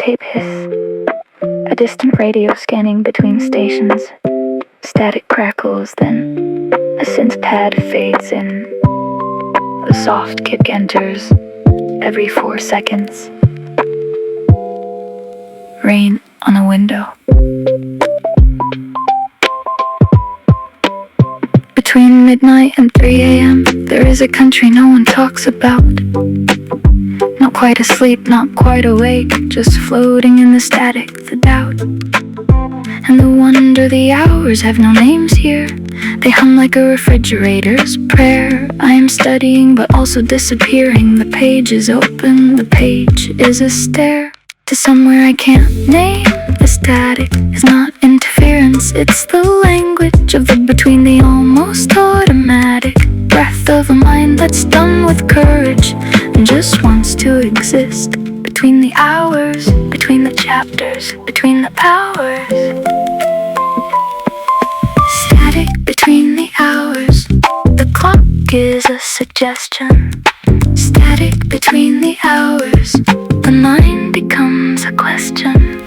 tape hiss, a distant radio scanning between stations. Static crackles, then a synth pad fades in. A soft kick enters every 4 seconds. Rain on a window. Between midnight and 3 a.m., there is a country no one talks about. Not quite asleep, not quite awake, just floating in the static, the doubt. And the wonder, the hours have no names here. They hum like a refrigerator's prayer. I am studying but also disappearing. The page is open, the page is a stare to somewhere I can't name. The static is not interference, it's the language of the between, the almost automatic breath of a mind that's done with courage and just wants to exist. Between the hours, between the chapters, between the powers. Static between the hours. The clock is a suggestion. Static between the hours. The mind becomes a question.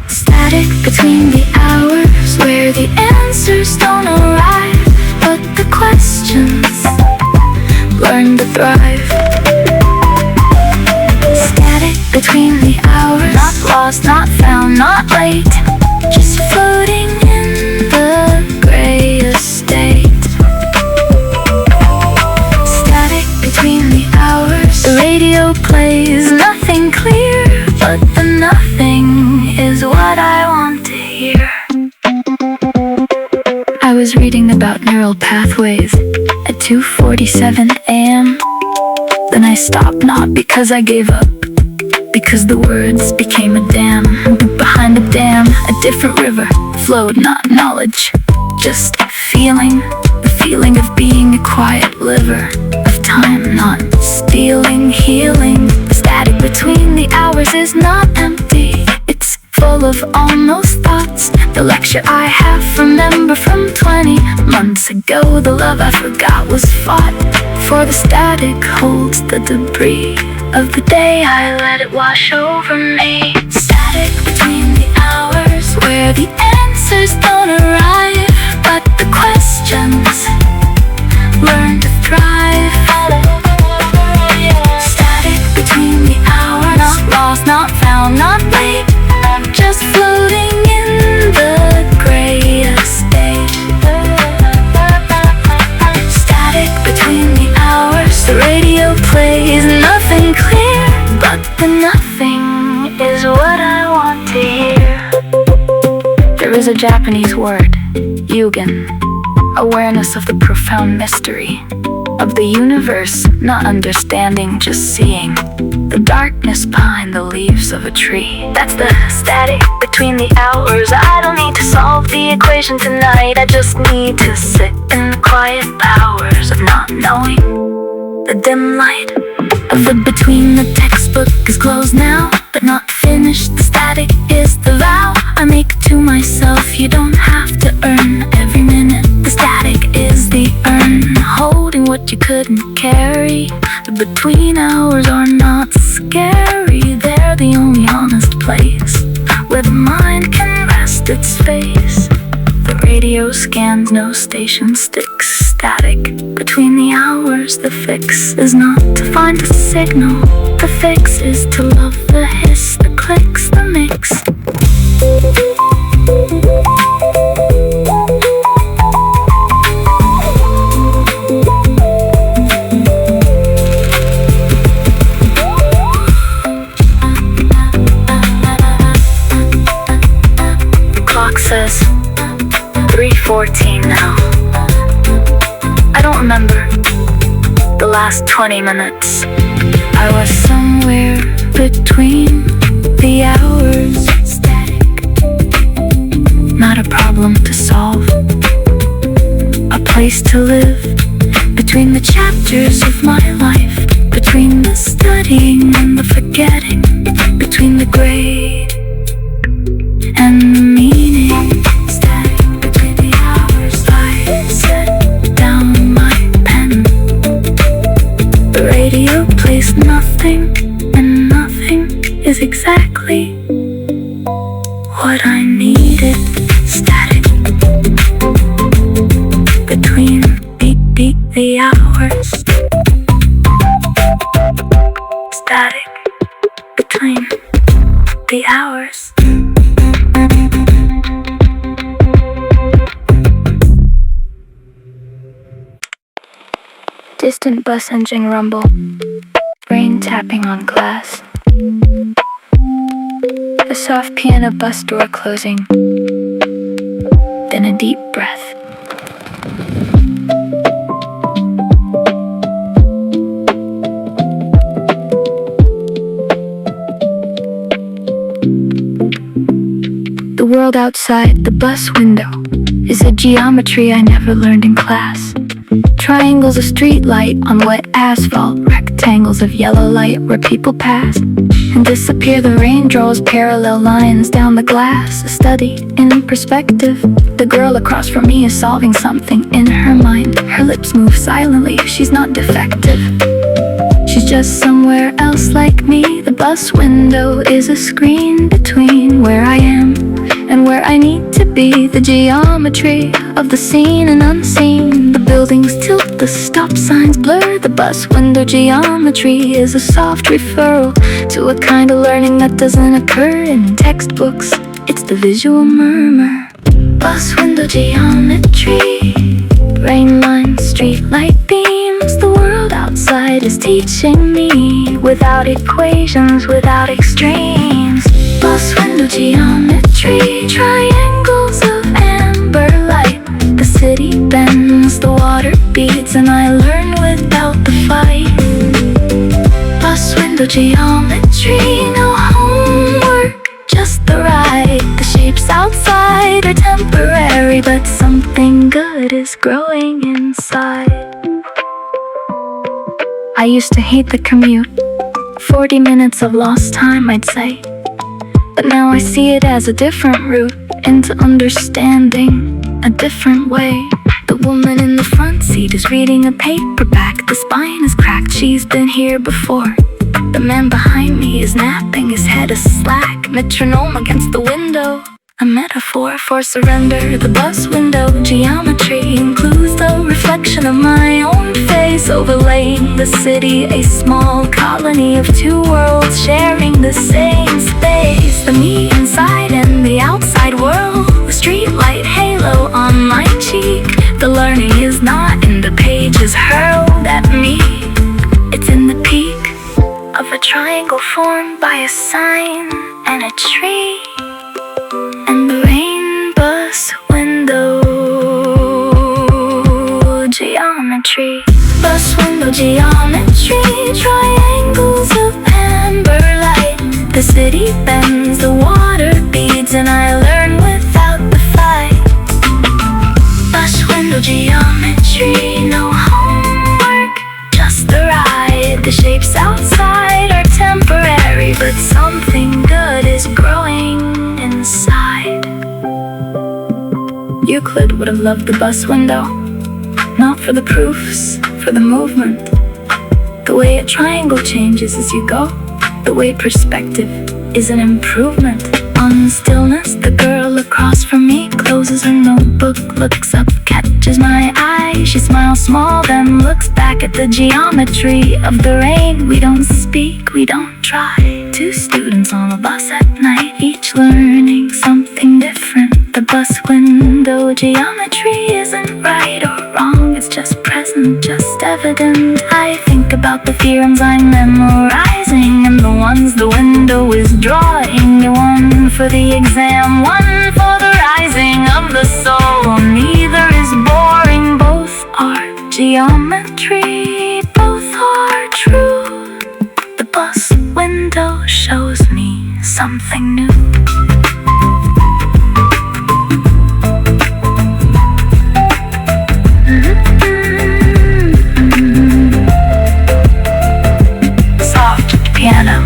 Static between the hours, where the answers don't arrive, but the questions learn to thrive. Static between the hours. Not lost, not found, not late, just floating in the gray estate. Static between the hours. The radio plays nothing clear, but the nothing is what I want to hear. I was reading about neural pathways at 2:47 a.m. Then I stopped, not because I gave up, because the words became a dam. Behind a dam, a different river flowed, not knowledge, just feeling. The feeling of being a quiet liver, of time not stealing, healing. The static between the hours is not empty, it's full of almost thoughts. The lecture I half remember from 20 months ago. The love I forgot was fought, for the static holds the debris of the day I let it wash over me. Static between the hours, where the answers don't arrive, but the questions learn to thrive. Static between the hours. Not lost, not found, not late, just floating in the gray estate. Static between the hours. The radio plays nothing clear, but the nothing is what I want to hear. There is a Japanese word, yugen, awareness of the profound mystery of the universe, not understanding, just seeing the darkness behind the leaves of a tree. That's the static between the hours. I don't need to solve the equation tonight, I just need to sit in the quiet powers of not knowing. The dim light of the between. The textbook is closed now, but not finished. The static is the vow I make to myself. You don't have to earn every minute. The static is the urn, holding what you couldn't carry. The between hours are not scary, they're the only honest place where the mind can rest its face. The radio scans, no station sticks. Static between the hours. The fix is not to find a signal, the fix is to love the hiss, the clicks, the mix. The clock says 3:14 now. I don't remember the last 20 minutes. I was somewhere between the hours. Static, not a problem to solve, a place to live. Between the chapters of my life, between the studying and the forgetting, between the gray and the meaning. Static between the hours. I set down my pen. The radio plays nothing, and nothing is exactly what I needed. Static between beat the hours. Static between the hours. Distant bus engine rumble, rain tapping on glass. A soft piano bus door closing, then a deep breath. The world outside the bus window is a geometry I never learned in class. Triangles of street light on wet asphalt, rectangles of yellow light where people pass and disappear. The rain draws parallel lines down the glass, a study in perspective. The girl across from me is solving something in her mind. Her lips move silently, she's not defective. She's just somewhere else like me. The bus window is a screen between where I am and where I need to be. The geometry of the seen and unseen. The buildings tilt, the stop signs blur. The bus window geometry is a soft referral to a kind of learning that doesn't occur in textbooks. It's the visual murmur. Bus window geometry, rain lines, street light beams. The world outside is teaching me without equations, without extremes. Bus window geometry, triangles of amber light. The city bends, the water beats, and I learn without the fight. Bus window geometry, no homework, just the ride. The shapes outside are temporary, but something good is growing inside. I used to hate the commute, 40 minutes of lost time, I'd say. But now I see it as a different route into understanding, a different way. The woman in the front seat is reading a paperback. The spine is cracked, she's been here before. The man behind me is napping, his head is slack. Metronome against the window, a metaphor for surrender. The bus window geometry includes the reflection of my own face, overlaying the city, a small colony of two worlds sharing the same space. The me inside and the outside world, the street light halo on my cheek. The learning is not in the pages hurled at me, it's in the peak of a triangle formed by a sign and a tree. And the rain bus window geometry. Bus window geometry, triangles of amber light. The city bends, the water beads, and I learn without the fight. Bus window geometry, no homework, just the ride. The shapes outside are temporary, but something good is growing inside. Euclid would have loved the bus window, not for the proofs, for the movement. The way a triangle changes as you go, the way perspective is an improvement on stillness. The girl across from me closes her notebook, looks up, catches my eye. She smiles small, then looks back at the geometry of the rain. We don't speak, we don't try. Two students on a bus at night, each learning something different. The bus window geometry isn't right or wrong, it's just present, just evident. I think about the theorems I'm memorizing and the ones the window is drawing. One for the exam, one for the rising of the soul. Neither is boring, both are geometry, both are true. The bus window shows me something new. Piano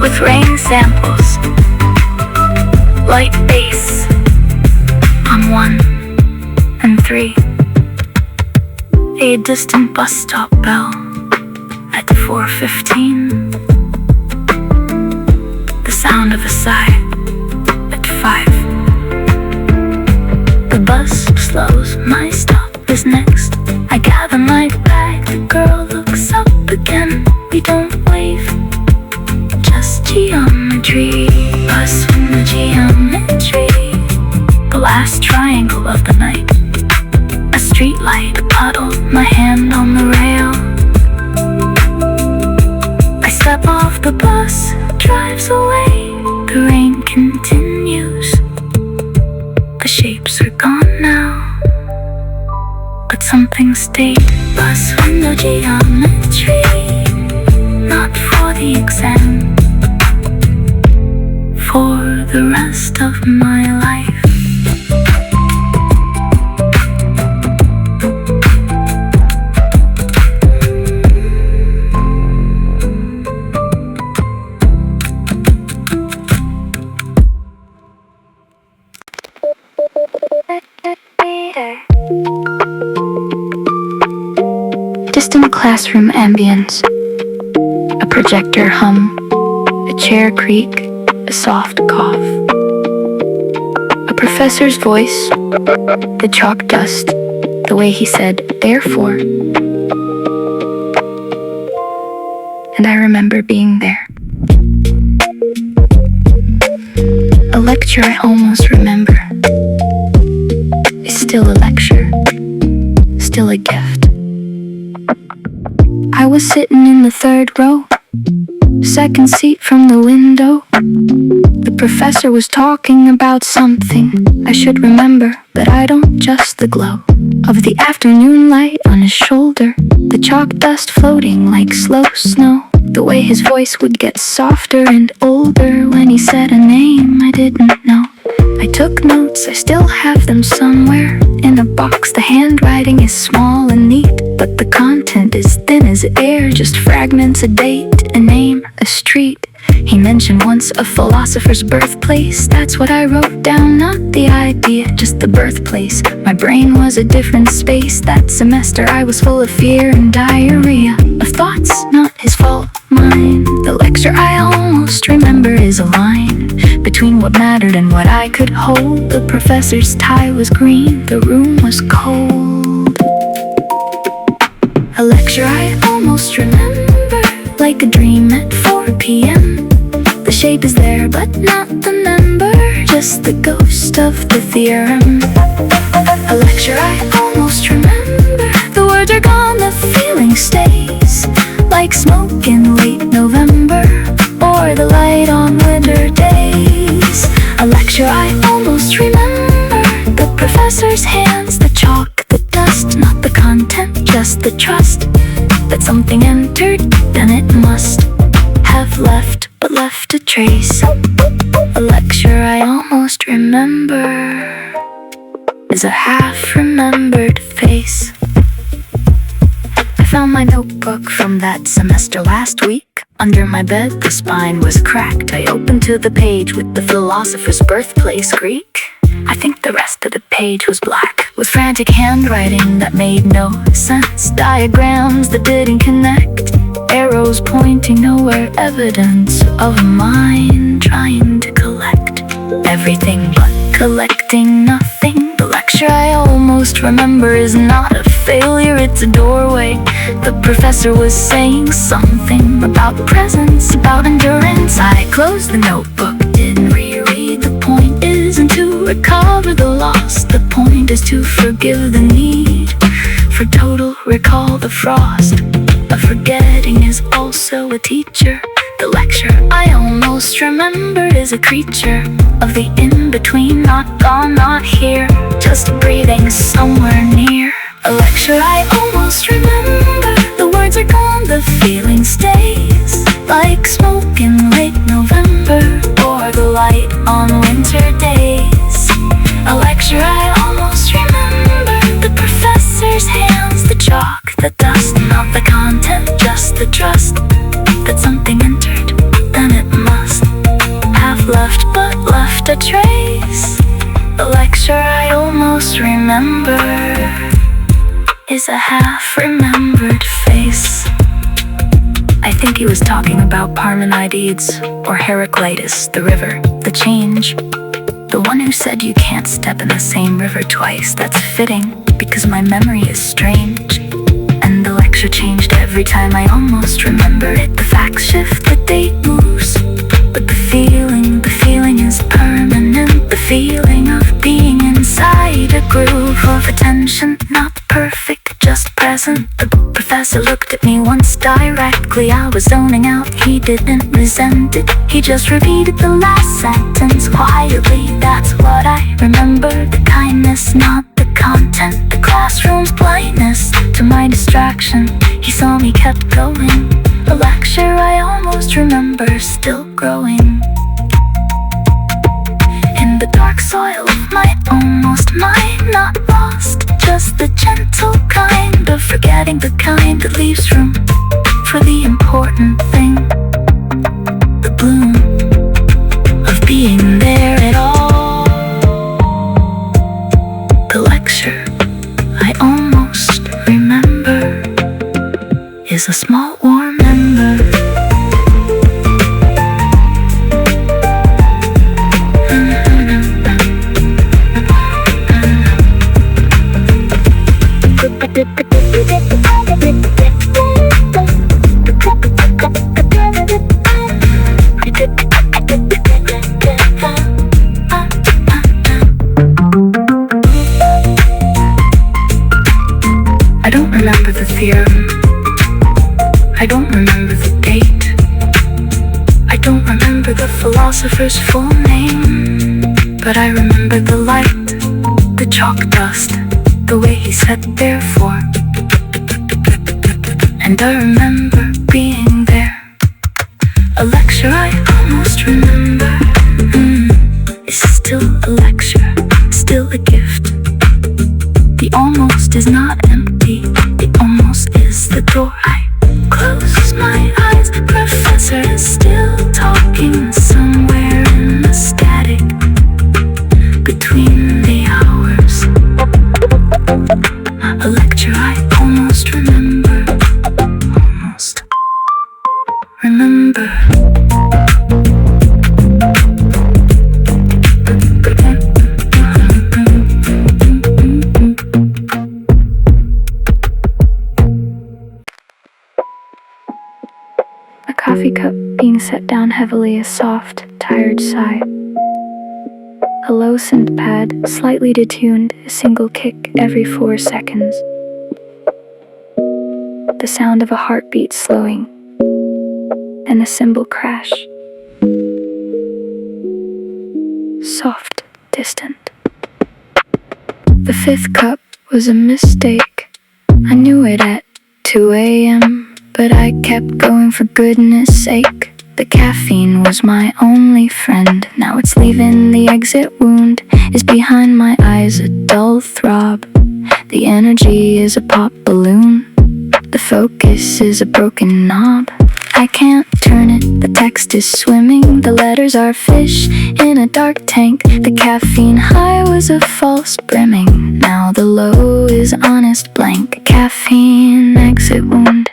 with rain samples, light bass on 1 and 3. A distant bus stop bell at 4:15. The sound inside at 5. The bus slows, my stop is next. I gather my bag, the girl looks up again. We don't wave, just geometry. Bus from the geometry. The last triangle of the night. A street light, a puddle, my hand on the rail. I step off the bus, drives away. The rain continues. The shapes are gone now, but something stayed. Bus window geometry, not for the exam, for the rest of my life. Distant classroom ambience. A projector hum. A chair creak. A soft cough. A professor's voice. The chalk dust. The way he said, therefore. And I remember being there. A lecture I almost remember is still a lecture. Still a gift. I was sitting in the 3rd row, second seat from the window. The professor was talking about something I should remember, but I don't. Just the glow of the afternoon light on his shoulder, the chalk dust floating like slow snow. The way his voice would get softer and older when he said a name I didn't know. I took notes, I still have them somewhere in a box. The handwriting is small and neat, but the content is thin as air. Just fragments, a date, a name, a street. He mentioned once a philosopher's birthplace. That's what I wrote down, not the idea, just the birthplace. My brain was a different space. That semester I was full of fear and diarrhea of thoughts, not his fault, mine. The lecture I almost remember is a line between what mattered and what I could hold. The professor's tie was green, the room was cold. A lecture I almost remember, like a dream at 4 p.m. The shape is there but not the member, just the ghost of the theorem. A lecture I almost remember, the words are gone, the feeling stays, like smoke in late November, or the light on winter days. A lecture I almost remember, the professor's hands, the chalk, the dust, not the content, just the trust that something entered, then it must have left, but left a trace. A lecture I almost remember is a half-remembered face. I found my notebook from that semester last week. Under my bed, the spine was cracked. I opened to the page with the philosopher's birthplace, Greek. I think the rest of the page was black, with frantic handwriting that made no sense. Diagrams that didn't connect, arrows pointing nowhere, evidence of a mind trying to collect everything but collecting nothing. The lecture I almost remember is not a failure, it's a doorway. The professor was saying something about presence, about endurance. I closed the notebook, didn't reread. The point isn't to recover the loss, the point is to forgive the need for total recall. The frost of forgetting is also a teacher. The lecture I almost remember is a creature of the in-between, not gone, not here, just breathing somewhere near. A lecture I almost remember, the words are gone, the feeling stays, like smoke in late November, or the light on winter days. A lecture I almost remember, the professor's hands, the chalk, the dust, not the content, just the trust that something entered, then it must have left, but left a trace. The lecture I almost remember is a half-remembered face. I think he was talking about Parmenides or Heraclitus, the river, the change. The one who said you can't step in the same river twice. That's fitting, because my memory is strange. And the lecture changed every time I almost remember it. The facts shift, the date moves, but the feeling is permanent. The feeling of being inside a groove of attention, not perfect, just present. The professor looked at me once directly. I was zoning out, he didn't resent it. He just repeated the last sentence quietly. That's what I remember, the kindness, not the content. The classroom's blindness to my distraction. He saw me, kept going. A lecture I almost remember, still growing. In the dark soil of my almost mind, not lost, just the gentle kind of forgetting, the kind that leaves room for the important thing. The bloom of being there at all. The lecture I almost remember is a small warm ember. I don't remember the theorem. I don't remember the date. I don't remember the philosopher's full name. But I remember the light, the chalk dust, the way he said therefore. And I remember being there. A lecture I almost remember is still a lecture, still a gift. The almost is not empty, the almost is the door. I close my eyes, the professor is still talking somewhere in the static between the hours. A lecture I almost remember, almost remember. A coffee cup being set down heavily, a soft, tired sigh. A low synth pad, slightly detuned, a single kick every 4 seconds. The sound of a heartbeat slowing, and a cymbal crash. Soft, distant. The 5th cup was a mistake. I knew it at 2 a.m., but I kept going for goodness sake. The caffeine was my only friend. Now it's leaving, the exit wound is behind my eyes, a dull throb. The energy is a pop balloon. The focus is a broken knob. I can't turn it, the text is swimming. The letters are fish in a dark tank. The caffeine high was a false brimming. Now the low is honest blank. Caffeine exit wound.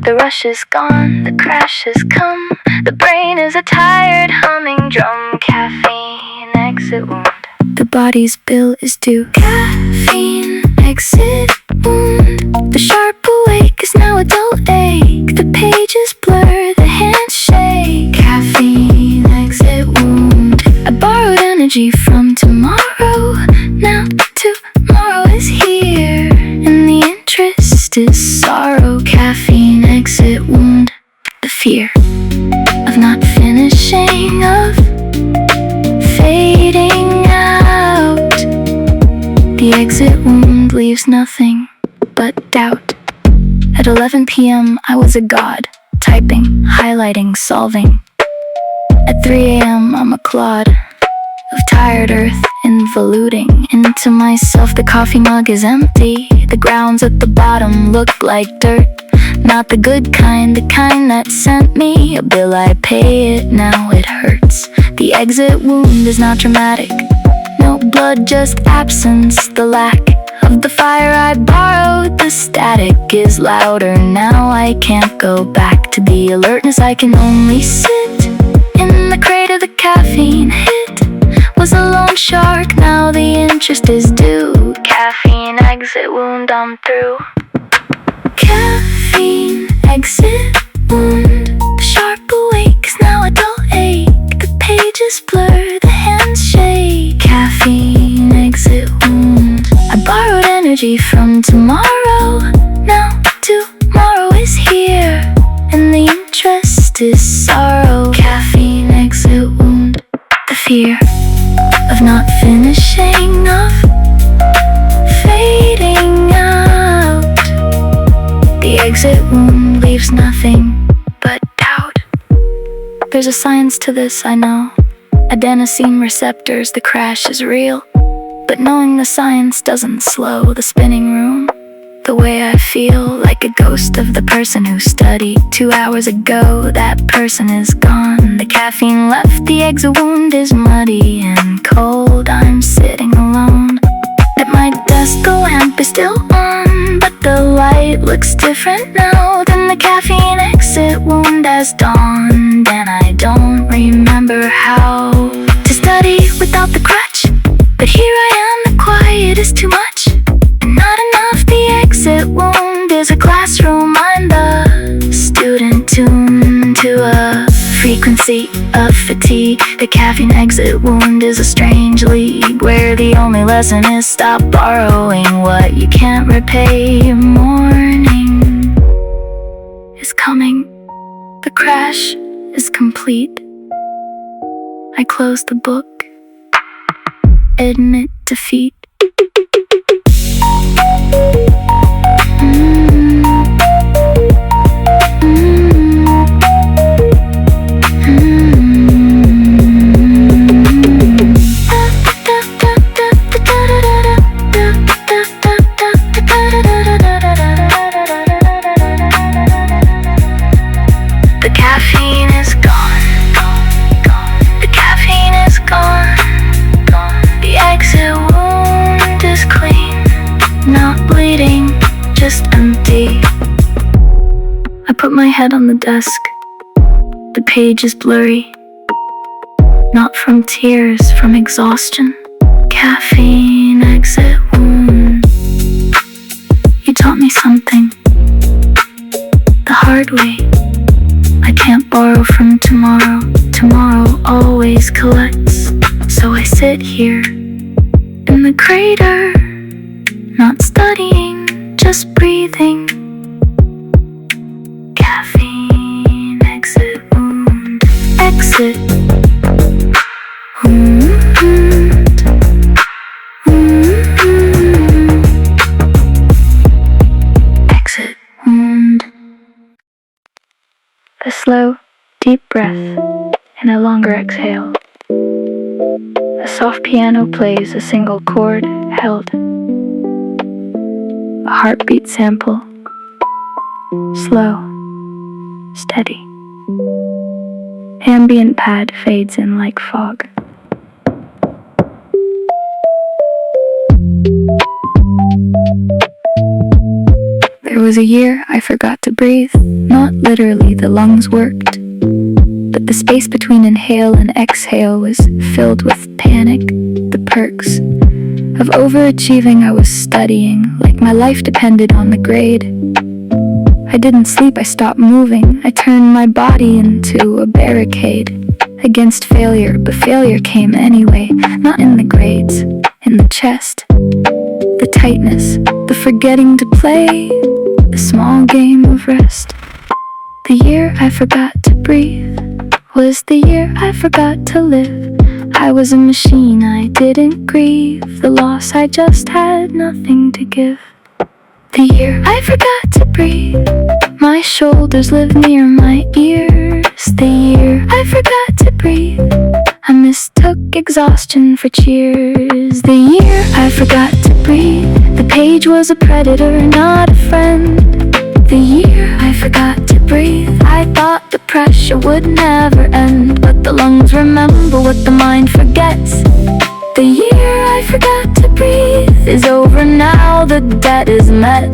The rush is gone, the crash has come. The brain is a tired humming drum. Caffeine exit wound. The body's bill is due. Caffeine exit wound. The sharp awake is now a dull ache. The pages blur, the hands shake. Caffeine exit wound. I borrowed energy from tomorrow. Now tomorrow is here, and the interest is sorrow. Caffeine exit wound. The fear of not finishing, of fading out. The exit wound leaves nothing but doubt. At 11 p.m. I was a god, typing, highlighting, solving. At 3 a.m. I'm a clod of tired earth, involuting into myself. The coffee mug is empty. The grounds at the bottom look like dirt. Not the good kind, the kind that sent me a bill. I pay it, now it hurts. The exit wound is not dramatic. No blood, just absence, the lack of the fire I borrowed. The static is louder now. I can't go back to the alertness. I can only sit in the crate of the caffeine hit. Was a lone shark, now the interest is due. Caffeine exit wound, I'm through. Caffeine exit wound. The sharp awakes, now a dull ache. The pages blur, the hands shake. Caffeine exit wound. I borrowed energy from tomorrow. Now tomorrow is here, and the interest is sorrow. Caffeine exit wound. The fear of not finishing, of fading out. The exit wound leaves nothing but doubt. There's a science to this, I know. Adenosine receptors, the crash is real. But knowing the science doesn't slow the spinning room. The way I feel, like a ghost of the person who studied 2 hours ago. That person is gone. The caffeine left, the exit wound is muddy and cold. I'm sitting alone. At my desk, the lamp is still on, but the light looks different now. Then the caffeine exit wound has dawned, and I don't remember how to study without the crutch. But here I am, the quiet is too much, and not enough. The exit wound is a classroom. I'm the student tuned to a frequency of fatigue. The caffeine exit wound is a strange league, where the only lesson is stop borrowing what you can't repay. Morning is coming. The crash is complete. I close the book, admit defeat. The caffeine is gone. The caffeine is gone. The exit wound is clean, not bleeding, just empty. I put my head on the desk. The page is blurry, not from tears, from exhaustion. Caffeine exit wound. You taught me something the hard way. I can't borrow from tomorrow. Tomorrow always collects. So I sit here in the crater, not studying, just breathing. Caffeine exit wound. Exit wound. Exit wound. A slow, deep breath and a longer exhale. A soft piano plays a single chord held. A heartbeat sample. Slow, steady. Ambient pad fades in like fog. There was a year I forgot to breathe. Not literally, the lungs worked, but the space between inhale and exhale was filled with panic. The perks of overachieving. I was studying like my life depended on the grade. I didn't sleep, I stopped moving. I turned my body into a barricade against failure, but failure came anyway. Not in the grades, in the chest, the tightness, the forgetting to play, the small game of rest. The year I forgot to breathe was the year I forgot to live. I was a machine, I didn't grieve the loss, I just had nothing to give. The year I forgot to breathe, my shoulders lived near my ears. The year I forgot to breathe, I mistook exhaustion for cheers. The year I forgot to breathe, the page was a predator, not a friend. The year I forgot to breathe, I thought the pressure would never end, but the lungs remember what the mind forgets. The year I forgot to breathe, is over now, the debt is met.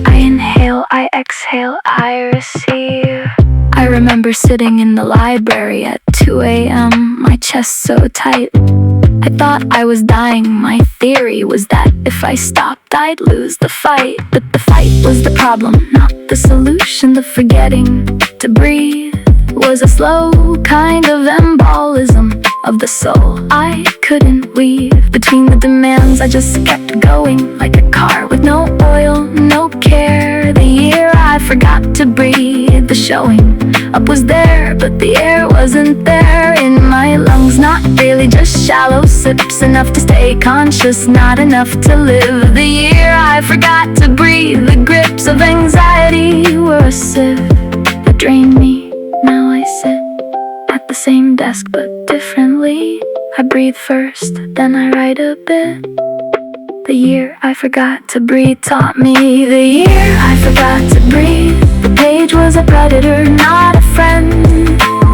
I inhale, I exhale, I receive. I remember sitting in the library at 2 a.m., my chest so tight. I thought I was dying. My theory was that if I stopped, I'd lose the fight. But the fight was the problem, not the solution. The forgetting to breathe was a slow kind of embolism of the soul. I couldn't weave between the demands. I just kept going like a car with no oil, no care. The year I forgot to breathe, the showing up was there, but the air wasn't there in my lungs. Not really, just shallow sips, enough to stay conscious, not enough to live. The year I forgot to breathe, the grips of anxiety were a sieve that drained me. Now I sit at the same desk but differently. I breathe first, then I write a bit. The year I forgot to breathe taught me. The year I forgot to breathe, the page was a predator, not a friend.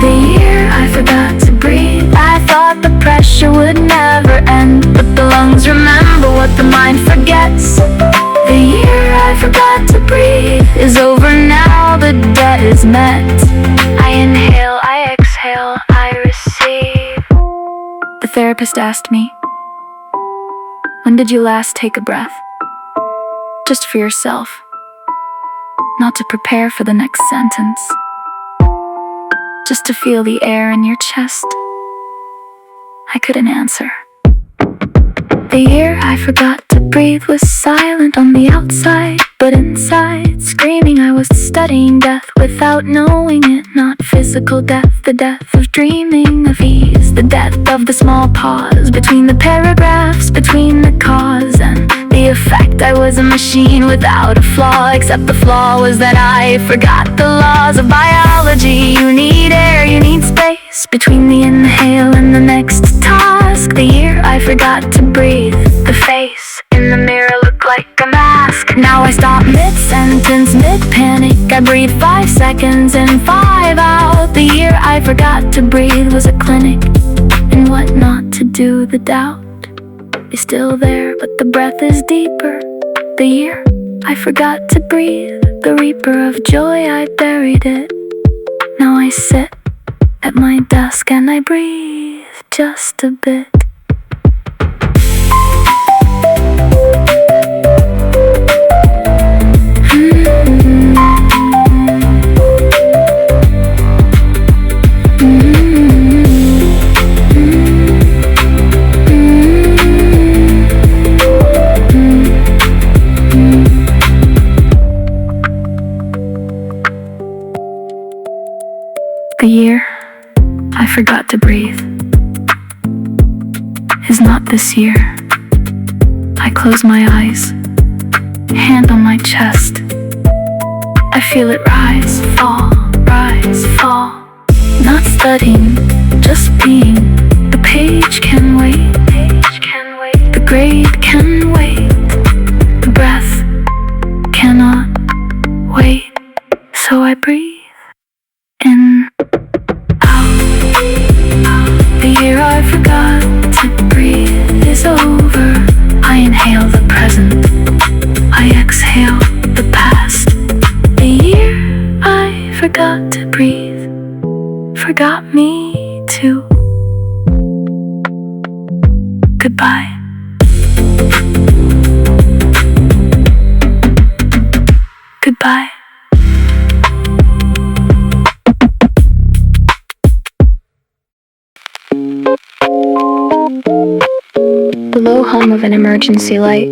The year I forgot to breathe, I thought the pressure would never end. But the lungs remember what the mind forgets. The year I forgot to breathe is over now, the debt is met. I inhale, I exhale, I receive. The therapist asked me, when did you last take a breath? Just for yourself, not to prepare for the next sentence. Just to feel the air in your chest. I couldn't answer. The year I forgot to breathe was silent on the outside, but inside, screaming I was studying death without knowing it. Not physical death, the death of dreaming of ease, the death of the small pause between the paragraphs, between the cause and the effect. I was a machine without a flaw, except the flaw was that I forgot the laws of biology. You need air, you need space between the inhale and the next task. The year I forgot to breathe, the face in the mirror looked like a mask. Now I stop mid-sentence, mid-panic. I breathe 5 seconds in, 5 out. The year I forgot to breathe was a clinic in what not to do. The doubt is still there, but the breath is deeper. The year I forgot to breathe, the reaper of joy, I buried it. Now I sit at my desk and I breathe just a bit. The year I forgot to breathe is not this year. I close my eyes, hand on my chest. I feel it rise, fall, not studying, just being. The page can wait, the grade can wait, the breath cannot wait. So I breathe in, out. The year I forgot to breathe is over. I inhale the present, I exhale the past. The year I forgot to breathe forgot me too. Goodbye. Goodbye. The low hum of an emergency light,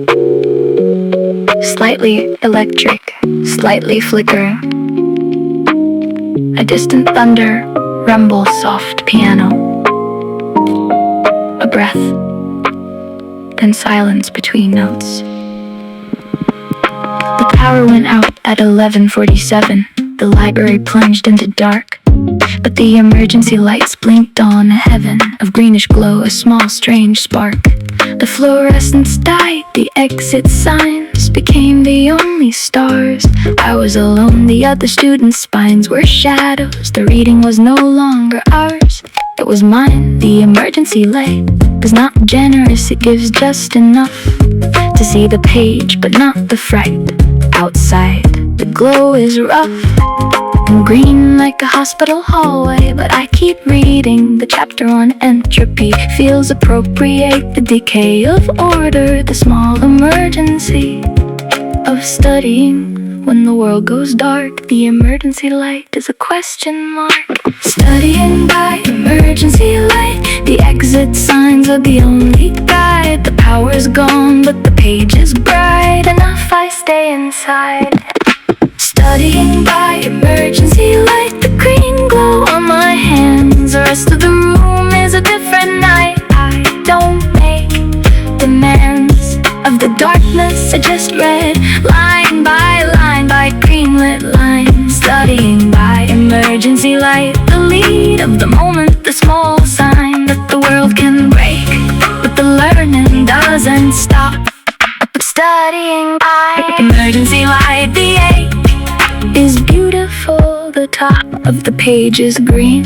slightly electric, slightly flickering. A distant thunder, rumble, soft piano. A breath, then silence between notes. The power went out at 11:47. The library plunged into dark, but the emergency lights blinked on a heaven of greenish glow, a small strange spark. The fluorescence died, the exit signs became the only stars. I was alone, the other students' spines were shadows. The reading was no longer ours, it was mine. The emergency light was not generous, it gives just enough to see the page but not the fright. Outside, the glow is rough and green like a hospital hallway, but I keep reading. The chapter on entropy feels appropriate. The decay of order, the small emergency of studying. When the world goes dark, the emergency light is a question mark. Studying by emergency light, the exit signs are the only guide. The power's gone, but the page is bright enough I stay inside. Studying by emergency light, the green glow on my hands. The rest of the room is a different night. I don't make demands of the darkness. I just read line by green-lit lines. Studying by emergency light, the lead of the moment, the small sign that the world can break, but the learning doesn't stop. Studying by emergency light, the ache is beautiful. The top of the page is green,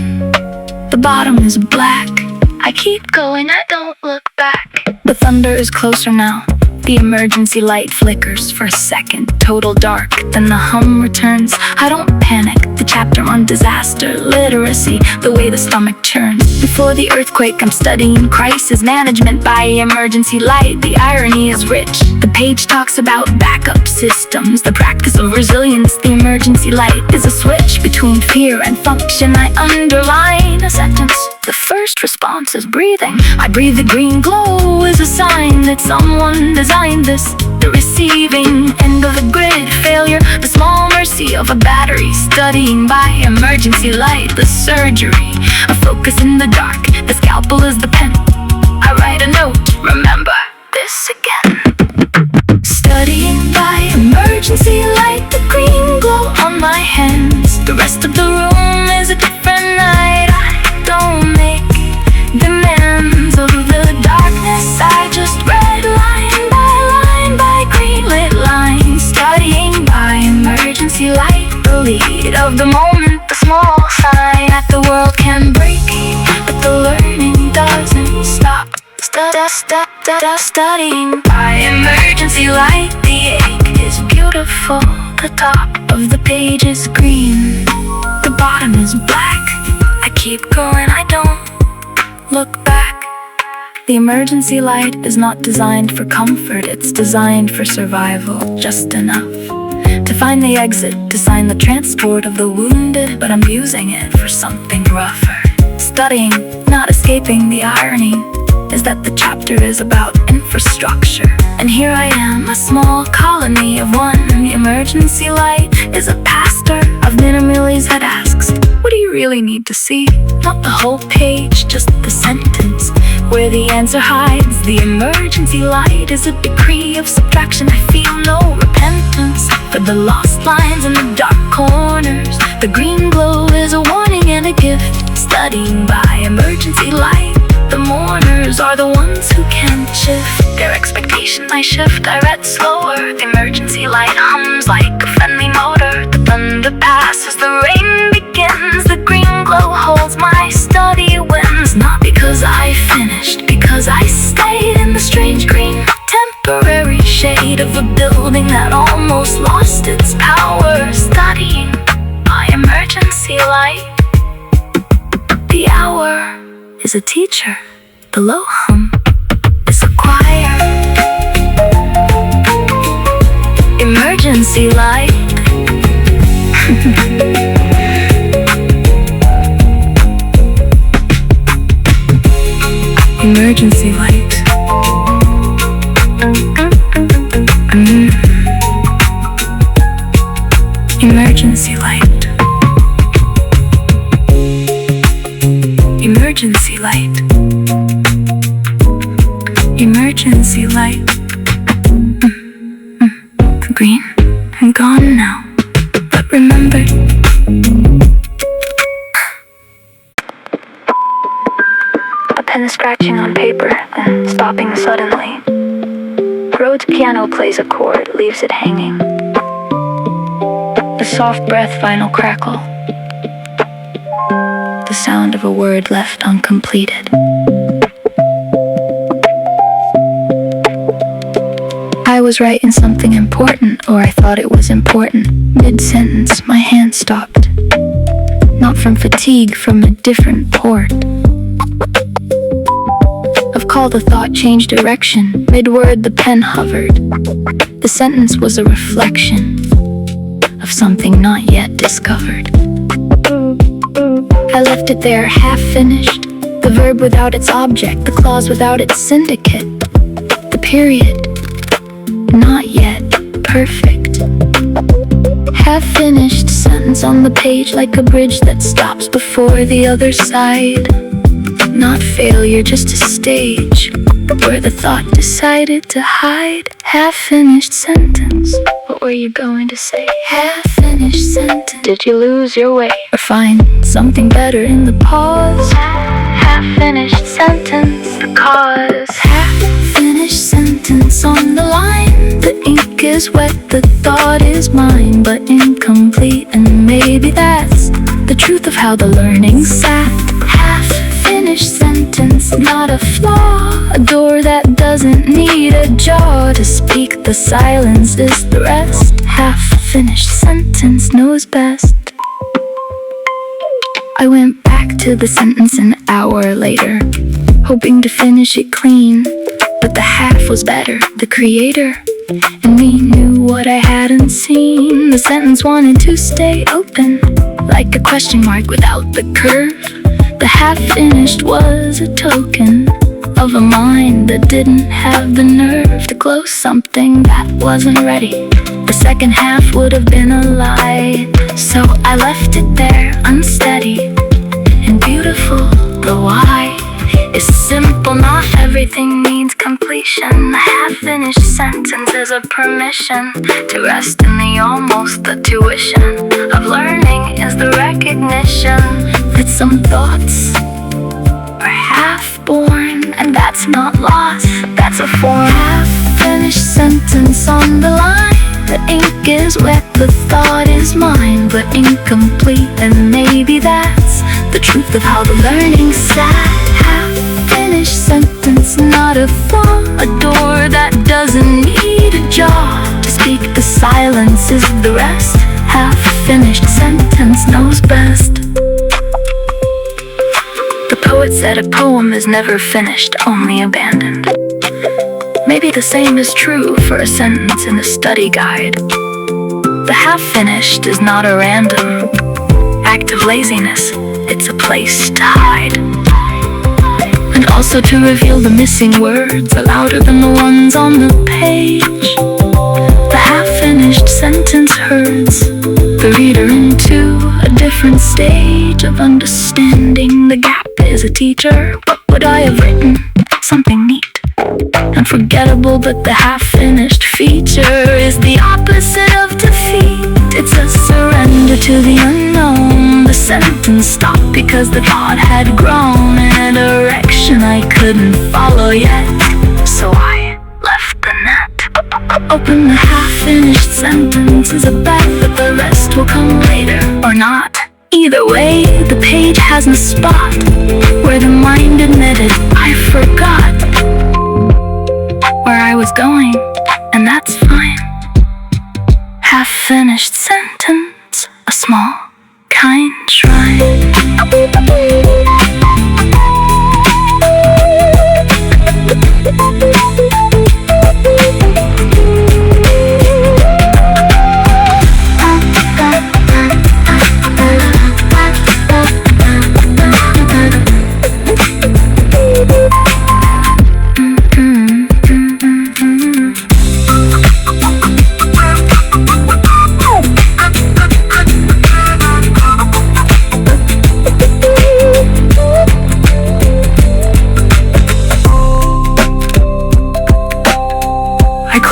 the bottom is black. I keep going, I don't look back. The thunder is closer now. The emergency light flickers for a second, total dark, then the hum returns. I don't panic. The chapter on disaster literacy, the way the stomach churns. Before the earthquake, I'm studying crisis management by emergency light. The irony is rich. The page talks about backup systems, the practice of resilience. The emergency light is a switch between fear and function. I underline a sentence. The first response is breathing. I breathe. The green glow is a sign that someone designed this. The receiving end of the grid failure, the small mercy of a battery. Studying by emergency light, the surgery, a focus in the dark. The scalpel is the pen. I write a note, remember this again. Studying by emergency light, the green glow on my hands. The rest of the room is a different night. I don't make demands of the darkness. I just read line by green-lit lines. Studying by emergency light, the lead of the moment, the small sign that the world can break, but the learning doesn't stop. Studying by emergency light, the ache is beautiful. The top of the page is green, the bottom is black. I keep going, I don't look back. The emergency light is not designed for comfort, it's designed for survival, just enough to find the exit, to sign the transport of the wounded, but I'm using it for something rougher. Studying, not escaping. The irony is that the chapter is about infrastructure, and here I am, a small colony of one. The emergency light is a pastor of Minamili's that asks, what do you really need to see? Not the whole page, just the sentence where the answer hides. The emergency light is a decree of subtraction. I feel no repentance for the lost lines in the dark corners. The green glow is a warning and a gift. Studying by emergency light, the mourners are the ones who can't shift their expectation. I shift, I read slower. The emergency light hums like a friendly motor. The thunder passes, the rain begins. The green glow holds my study wins. Not because I finished, because I stayed in the strange green temporary shade of a building that almost lost its power. Studying by emergency light, the hour is a teacher, the low hum is a choir. Emergency light. Emergency light. Emergency light. Emergency light. Emergency light. Green and gone now, but remember. A pen is scratching on paper, then stopping suddenly. Rhodes' piano plays a chord, leaves it hanging. The soft breath vinyl crackle. The sound of a word left uncompleted. was writing something important, or I thought it was important. Mid-sentence, my hand stopped. Not from fatigue, from a different port. Of call, the thought changed direction. Mid-word, the pen hovered. The sentence was a reflection of something not yet discovered. I left it there, half-finished. The verb without its object, the clause without its syndicate. The period, not yet perfect. Half-finished sentence on the page, like a bridge that stops before the other side. Not failure, just a stage where the thought decided to hide. Half-finished sentence. What were you going to say? Half-finished sentence. Did you lose your way or find something better in the pause? Half-finished sentence. The cause. Half-finished sentence on the line. The ink is wet, the thought is mine, but incomplete, and maybe that's the truth of how the learning sat. Half-finished sentence, not a flaw. A door that doesn't need a jaw to speak. The silence is the rest. Half-finished sentence knows best. I went back to the sentence an hour later, hoping to finish it clean, but the half was better. The creator and me knew what I hadn't seen. The sentence wanted to stay open, like a question mark without the curve. The half-finished was a token of a mind that didn't have the nerve to close something that wasn't ready. The second half would have been a lie, so I left it there, unsteady and beautiful. The why is simple, not everything needs completion. The half-finished sentence is a permission to rest in the almost. The tuition of learning is the recognition that some thoughts are half-born, and that's not lost, that's a form. Half-finished sentence on the line. The ink is wet, the thought is mine, but incomplete, and maybe that's the truth of how the learning sat. Half-finished sentence, not a flaw. A door that doesn't need a jaw to speak. The silence is the rest. Half-finished sentence knows best. The poet said a poem is never finished, only abandoned. Maybe the same is true for a sentence in a study guide. The half-finished is not a random act of laziness, it's a place to hide. And also to reveal the missing words are louder than the ones on the page. The half-finished sentence herds the reader into a different stage of understanding. The gap is a teacher. What would I have written? Something neat, unforgettable, but the half-finished feature is the opposite of defeat. It's a surrender to the unknown. The sentence stopped because the thought had grown in a direction I couldn't follow yet, so I left the net. Open the half-finished sentence is a bet that the rest will come later, or not. Either way, the page has a spot where the mind admitted I forgot where I was going, and that's fine. Half-finished sentence, a small, kind shrine.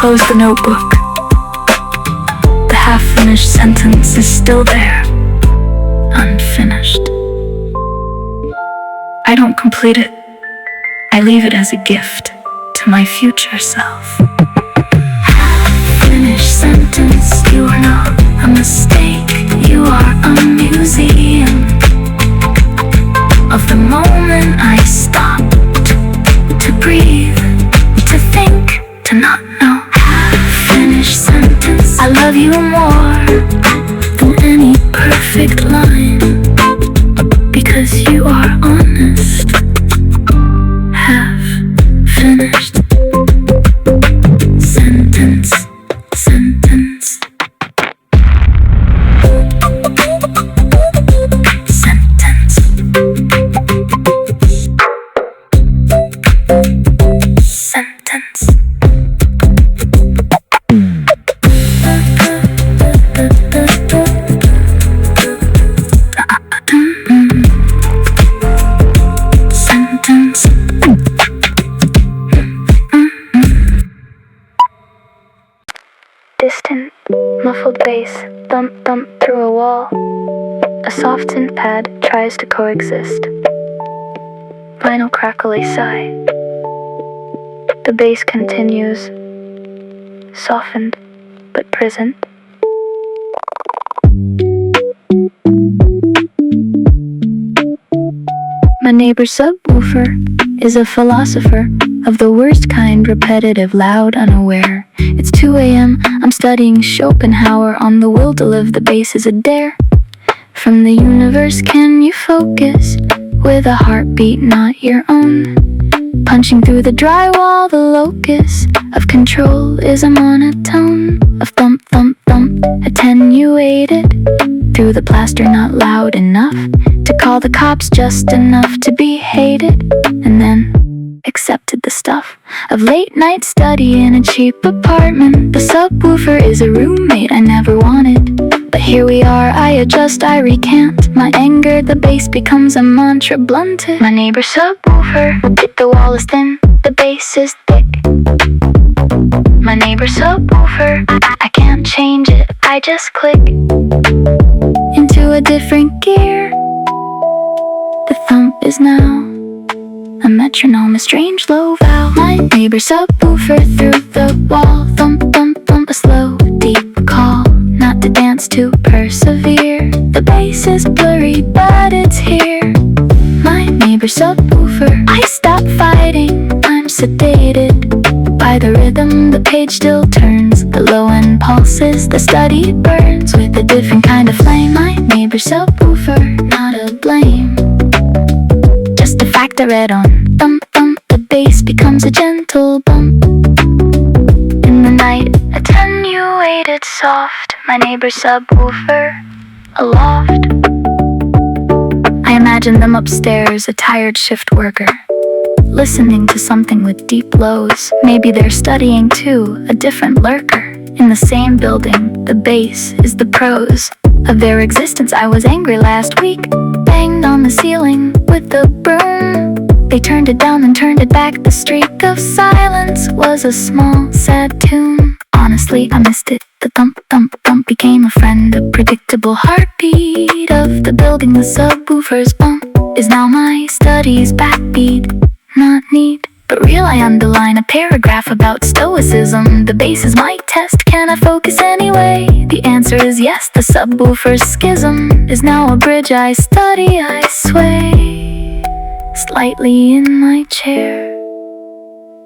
Close the notebook. The half-finished sentence is still there, unfinished. I don't complete it. I leave it as a gift to my future self. Half-finished sentence, you are not a mistake. You are a museum of the moment I stopped to breathe, to think, to not know. love you more than any perfect line, because you are honest, half finished. Sentence, sentence. Sentence. Sentence. Sentence. Distant, muffled bass, thump thump through a wall. A soft synth pad tries to coexist. Vinyl crackly sigh. The bass continues, softened but present. My neighbor's subwoofer is a philosopher of the worst kind, repetitive, loud, unaware. It's 2 a.m., I'm studying Schopenhauer on the will to live. The bass is a dare from the universe. Can you focus with a heartbeat not your own? Punching through the drywall, the locus of control is a monotone of thump, thump, thump, attenuated through the plaster, not loud enough to call the cops, just enough to be hated, and then accepted the stuff of late night study in a cheap apartment. The subwoofer is a roommate I never wanted, but here we are. I adjust, I recant my anger. The bass becomes a mantra blunted. My neighbor's subwoofer, the wall is thin, the bass is thick. My neighbor's subwoofer, I can't change it, I just click into a different gear. The thump is now a metronome, a strange low vowel. My neighbor's subwoofer through the wall, thump, thump, thump, a slow, deep call, not to dance, to persevere. The bass is blurry, but it's here. My neighbor's subwoofer, I stop fighting, I'm sedated by the rhythm. The page still turns, the low end pulses, the study burns with a different kind of flame. My neighbor's subwoofer, not a blame, just a fact I read on. Thump, thump, the bass becomes a gentle bump in the night, attenuated, soft. My neighbor's subwoofer, aloft. I imagine them upstairs, a tired shift worker, listening to something with deep lows. Maybe they're studying too, a different lurker. In the same building, the bass is the prose of their existence. I was angry last week, banged on the ceiling with the broom. They turned it down and turned it back. The streak of silence was a small, sad tune. Honestly, I missed it. The thump, thump, thump became a friend, a predictable heartbeat of the building. The subwoofer's bump is now my study's backbeat. Not neat, but real. I underline a paragraph about stoicism. The bass is my test. Can I focus anyway? The answer is yes. The subwoofer's schism is now a bridge I study. I sway slightly in my chair.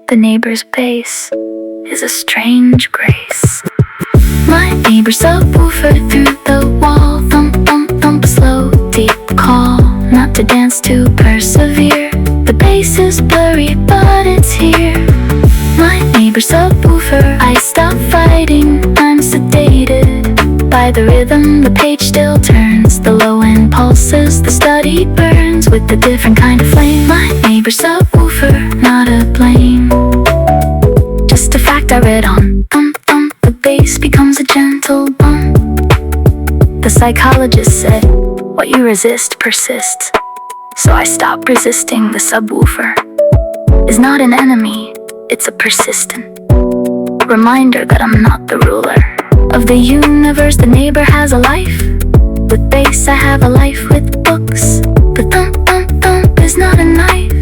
The neighbor's bass is a strange grace. My neighbor's subwoofer through the wall, thump, thump, thump, a slow, deep call, not to dance, to persevere. The bass is blurry, but it's here. My neighbor's subwoofer, I stop fighting, I'm sedated by the rhythm. The page still turns, the low end pulses, the study burns with a different kind of flame. My neighbor's subwoofer, not a blame, just a fact I read on. Thump, thump, the bass becomes a gentle bump. The psychologist said, what you resist persists. So I stopped resisting. The subwoofer is not an enemy, it's a persistent reminder that I'm not the ruler of the universe. The neighbor has a life with bass, I have a life with books. The thump, thump, thump is not a knife,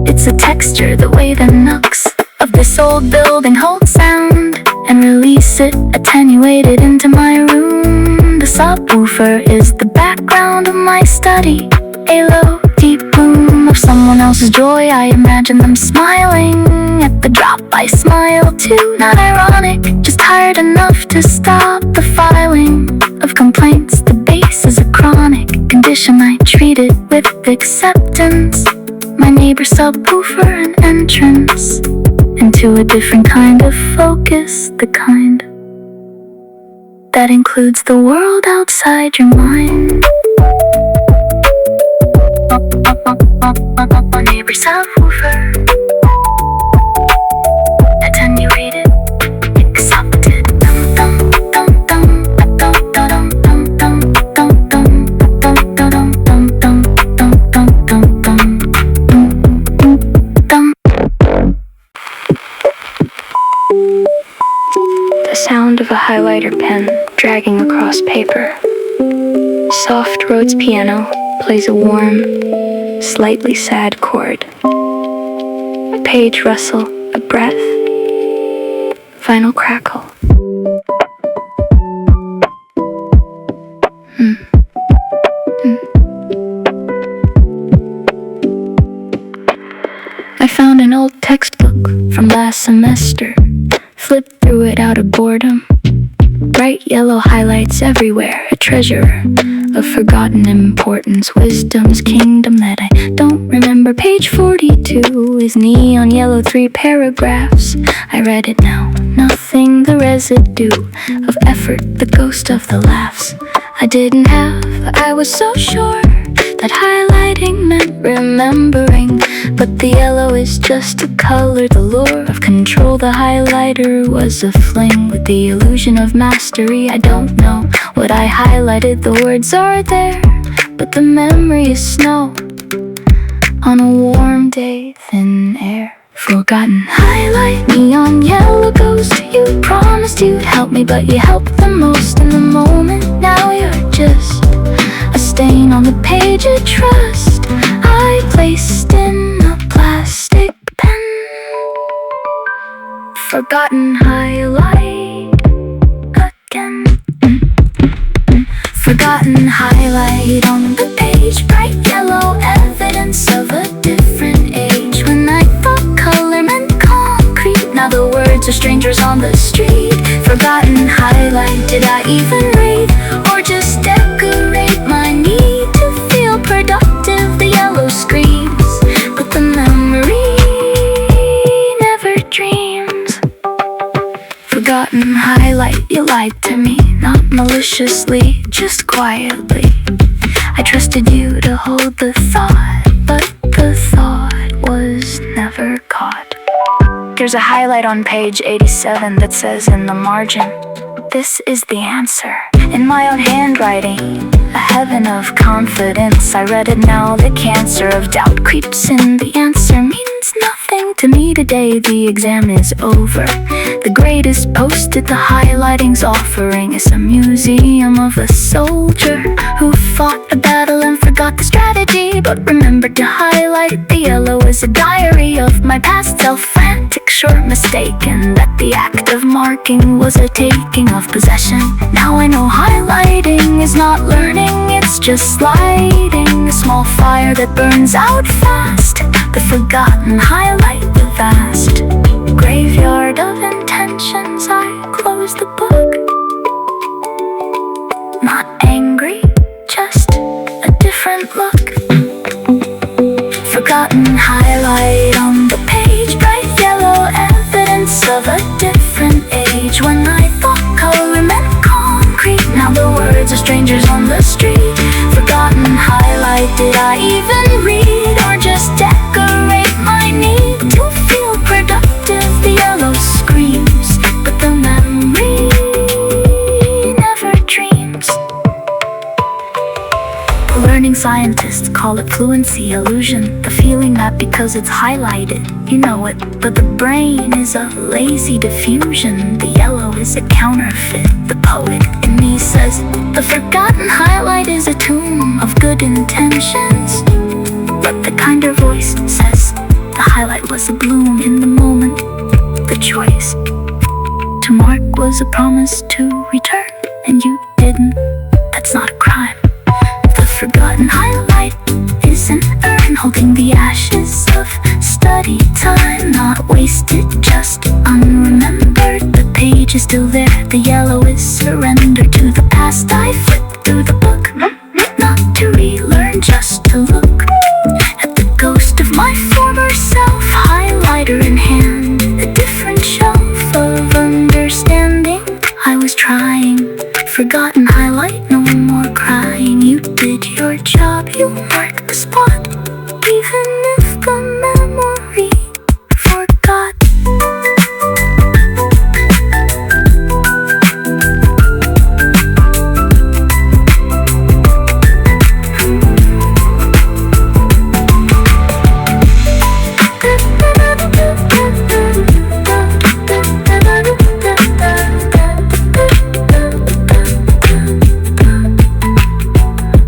it's a texture, the way the nooks of this old building hold sound and release it, attenuated into my room. The subwoofer is the background of my study, a low, deep boom of someone someone else's joy, I imagine them smiling. At the drop I smile too, not ironic, just tired enough to stop the filing of complaints. The bass is a chronic condition, I treat it with acceptance. My neighbor's subwoofer an entrance into a different kind of focus, the kind that includes the world outside your mind. My neighbor's subwoofer attenuated, accepted. The sound of a highlighter pen dragging across paper. Soft Rhodes piano plays a warm, slightly sad chord. A page rustle, a breath, final crackle. I found an old textbook from last semester. Flipped through it out of boredom. Bright yellow highlights everywhere, a treasure of forgotten importance. Wisdom's kingdom that I don't remember. Page 42 is neon yellow, 3 paragraphs. I read it now. Nothing, the residue of effort, the ghost of the laughs I didn't have. I was so sure that highlighting meant remembering, but the yellow is just a color, the lure of control. The highlighter was a fling with the illusion of mastery. I don't know what I highlighted, the words are there, but the memory is snow on a warm day, thin air. Forgotten highlight, neon yellow ghost. You promised you'd help me, but you helped the most in the moment. Now you're just a stain on the page of trust I placed in a plastic pen. Forgotten highlight again. Forgotten highlight on the page, bright yellow, evidence of a different age. When I thought color meant concrete, now the words are strangers on the street. Forgotten highlight, did I even read or just decorate my need to feel productive? The yellow screams, but the memory never dreams. Forgotten highlight, you lied to me, not maliciously, just quietly. I trusted you to hold the thought, but the thought was never caught. There's a highlight on page 87 that says in the margin, this is the answer. In my own handwriting, a heaven of confidence. I read it now, the cancer of doubt creeps in. The answer means nothing to me today. The exam is over. The grade is posted, the highlighting's offering is a museum of a soldier who fought a battle and forgot the strategy, but remembered to highlight. The yellow is a diary of my past self, frantic, short, mistaken that the act of marking was a taking of possession. Now I know highlighting is not learning, it's just sliding. A small fire that burns out fast. The forgotten highlight, the vast graveyard of intentions. I close the book, not angry, just a different look. Forgotten highlight on the page, bright yellow, evidence of a different age. When I thought color meant concrete, now the words are strangers on the street. Forgotten highlight, did I even read or just decorate my need to feel productive? The yellow screams, but the memory never dreams. Learning scientists call it fluency illusion, the feeling that because it's highlighted, you know it, but the brain is a lazy diffusion. The yellow is a counterfeit. The poet in me says the forgotten highlight is a tomb of good intentions, but the kinder voice says the highlight was a bloom in the moment. The choice to mark was a promise to return, and you didn't. That's not a crime. The forgotten highlight is an urn holding the ashes study time, not wasted, just unremembered. The page is still there, the yellow is surrender to the past. I flip through the book, not to relearn, just to look at the ghost of my former self. Highlighter in hand, a different shelf of understanding. I was trying, forgotten highlight, no more crying. You did your job, you marked the spot, even if the memory forgot.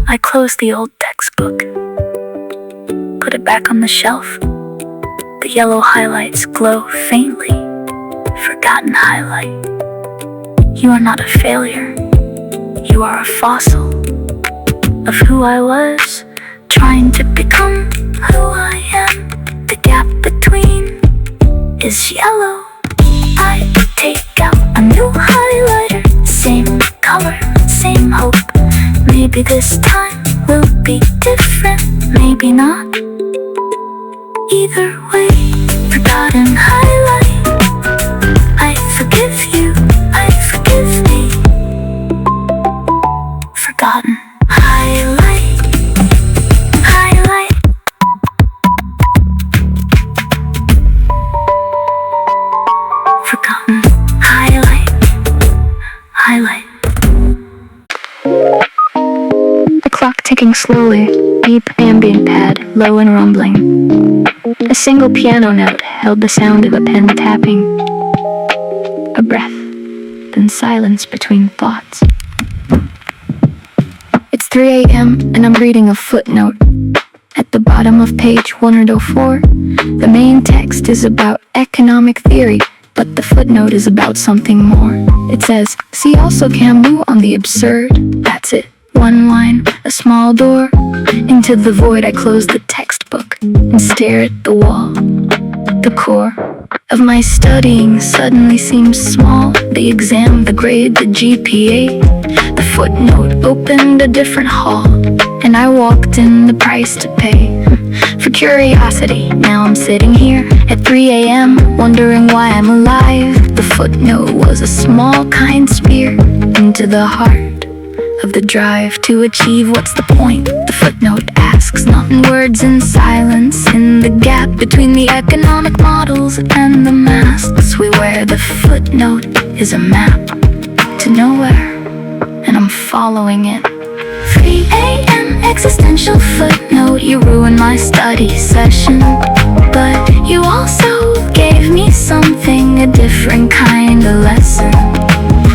I closed the old textbook, put it back on the shelf. The yellow highlights glow faintly. Forgotten highlight. You are not a failure. You are a fossil of who I was, trying to become who I am. The gap between is yellow. I take out a new highlighter. Same color, same hope. Maybe this time will be different, maybe not. Either way, forgotten highlight. I forgive you, I forgive me. Forgotten highlight, highlight. Forgotten highlight, highlight. Clock ticking slowly, deep ambient pad, low and rumbling. A single piano note held the sound of a pen tapping. A breath, then silence between thoughts. It's 3 a.m. and I'm reading a footnote. At the bottom of page 104, the main text is about economic theory, but the footnote is about something more. It says, see also Camus on the absurd. That's it. One line, a small door. Into the void I close the textbook and stare at the wall. The core of my studying suddenly seems small. The exam, the grade, the GPA. The footnote opened a different hall, and I walked in, the price to pay for curiosity. Now I'm sitting here at 3 a.m. wondering why I'm alive. The footnote was a small kind spear into the heart of the drive to achieve. What's the point? The footnote asks, not in words, in silence, in the gap between the economic models and the masks we wear. The footnote is a map to nowhere, and I'm following it. 3 a.m. existential footnote. You ruined my study session, but you also gave me something, a different kind of lesson,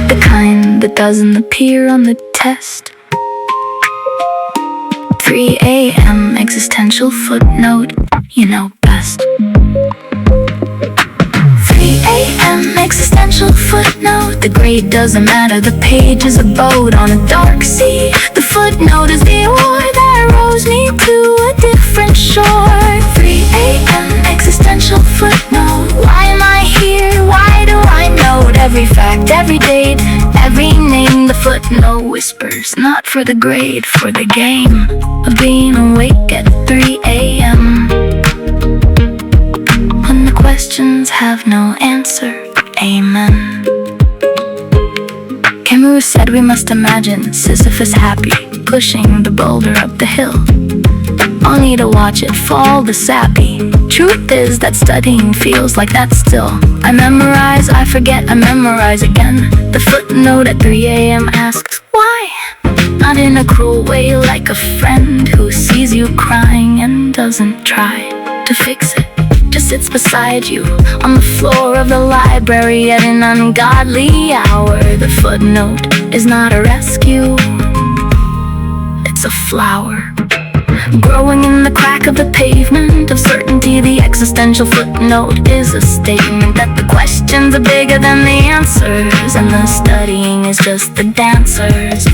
the kind that doesn't appear on the test. 3 a.m. existential footnote. You know best. 3 a.m. existential footnote. The grade doesn't matter, the page is a boat on a dark sea. The footnote is the oar that rows me to a different shore. 3 a.m. existential footnote. Why am I here? Why do I note every fact, every date, every name? The footnote whispers, not for the grade, for the game of being awake at 3 a.m. when the questions have no answer. Amen. Camus said we must imagine Sisyphus happy, pushing the boulder up the hill, only to watch it fall the sappy. Truth is that studying feels like that still. I memorize, I forget, I memorize again. The footnote at 3 a.m. asks, why? Not in a cruel way, like a friend who sees you crying and doesn't try to fix it. Just sits beside you on the floor of the library at an ungodly hour. The footnote is not a rescue, it's a flower growing in the crack of the pavement of certainty. The existential footnote is a statement that the questions are bigger than the answers, and the studying is just the dancers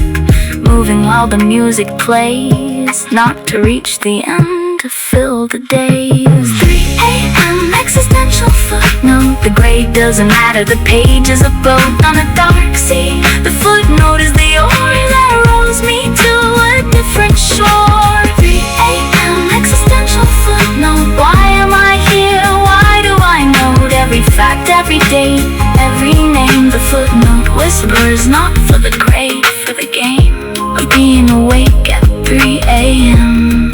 moving while the music plays, not to reach the end. to fill the days. 3 a.m. existential footnote. The grade doesn't matter, the page is a boat on a dark sea. The footnote is the oar that rows me to a different shore. 3 a.m. existential footnote. Why am I here? Why do I note every fact, every date, every name? The footnote whispers, not for the grade, for the game of being awake at 3 a.m.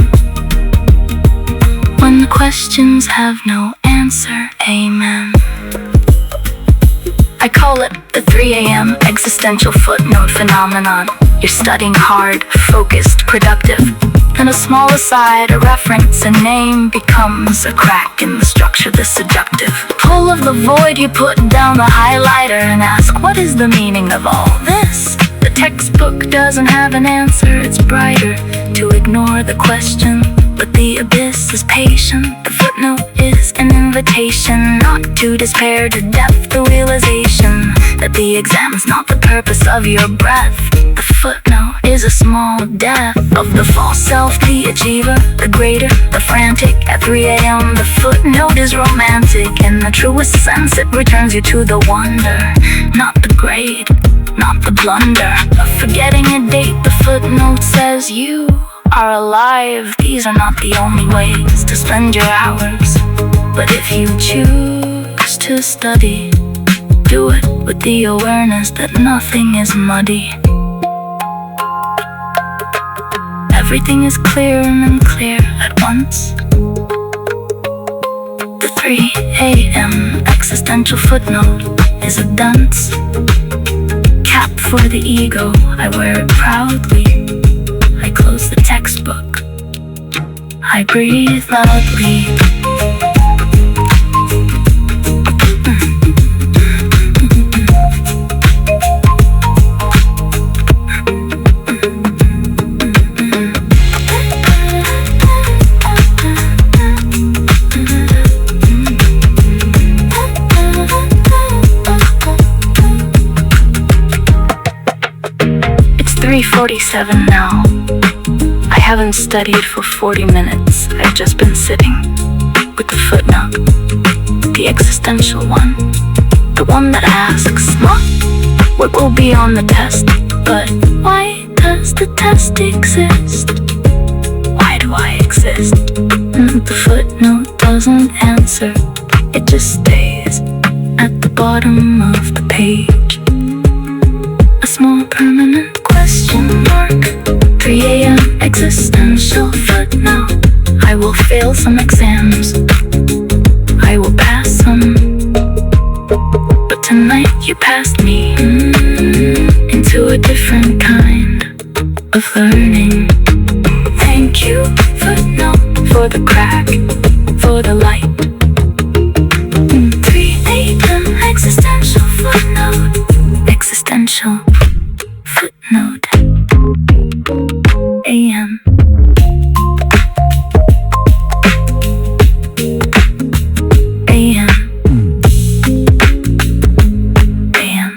when the questions have no answer. Amen. I call it the 3 a.m. existential footnote phenomenon. You're studying hard, focused, productive. And a small aside, a reference, a name becomes a crack in the structure, the seductive. Full of the void, you put down the highlighter and ask, what is the meaning of all this? The textbook doesn't have an answer, it's brighter to ignore the question. But the abyss is patient, the footnote is an invitation not to despair, to depth, the realization that the exam's not the purpose of your breath. The footnote is a small death of the false self, the achiever, the greater, the frantic. At 3 a.m. the footnote is romantic. In the truest sense, it returns you to the wonder, not the grade, not the blunder of forgetting a date. The footnote says you are alive. These are not the only ways to spend your hours, but if you choose to study, do it with the awareness that nothing is muddy. Everything is clear and unclear at once. The 3 a.m. existential footnote is a dunce cap for the ego. I wear it proudly. I close the textbook. I breathe loudly. It's 3:47 now. I haven't studied for 40 minutes. I've just been sitting with the footnote, the existential one, the one that asks, what will be on the test? But why does the test exist? Why do I exist? And the footnote doesn't answer. It just stays at the bottom of the page, a small permanent question mark. 3 a.m. existential footnote. I will fail some exams, I will pass some, but tonight you passed me into a different kind of learning. Thank you, footnote, for the crack, for the light. 3 a.m. existential footnote. Existential footnote. AM. AM. AM.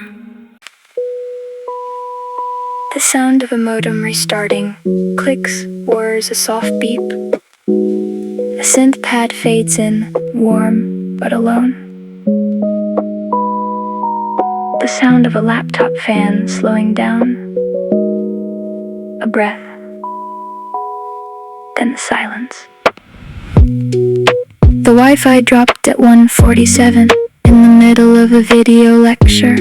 The sound of a modem restarting. Clicks, whirs, a soft beep. A synth pad fades in, warm but alone. The sound of a laptop fan slowing down. A breath. Then the silence. The Wi-Fi dropped at 1:47 in the middle of a video lecture.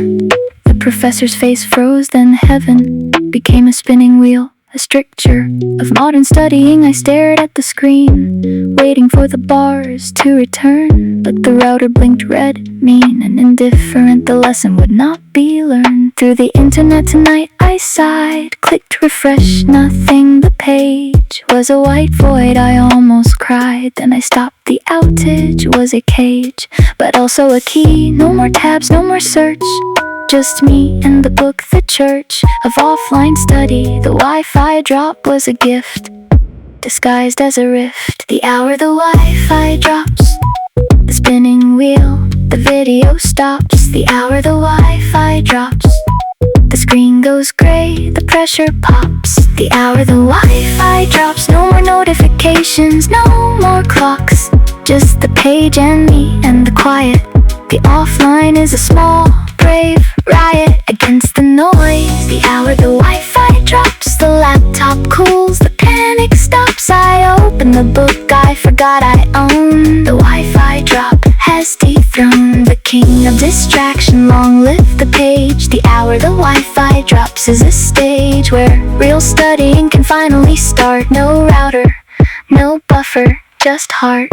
The professor's face froze, then heaven became a spinning wheel, a stricture of modern studying. I stared at the screen, waiting for the bars to return, but the router blinked red, mean and indifferent. The lesson would not be learned. Through the internet tonight I sighed, clicked refresh, nothing. The page was a white void, I almost cried. Then I stopped. The outage was a cage, but also a key. No more tabs, no more search, just me and the book, the church of offline study. The Wi-Fi drop was a gift, disguised as a rift. The hour the Wi-Fi drops, the spinning wheel, the video stops. The hour the Wi-Fi drops, the screen goes gray, the pressure pops. The hour the Wi-Fi drops. No more notifications, no more clocks. Just the page and me and the quiet. The offline is a small, brave riot against the noise. The hour the Wi-Fi drops. The laptop cools, the panic stops. I open the book I forgot I own. The Wi-Fi drop has dethroned the king of distraction. Long live the page. The hour the Wi-Fi drops is a stage where real studying can finally start. No router, no buffer, just heart.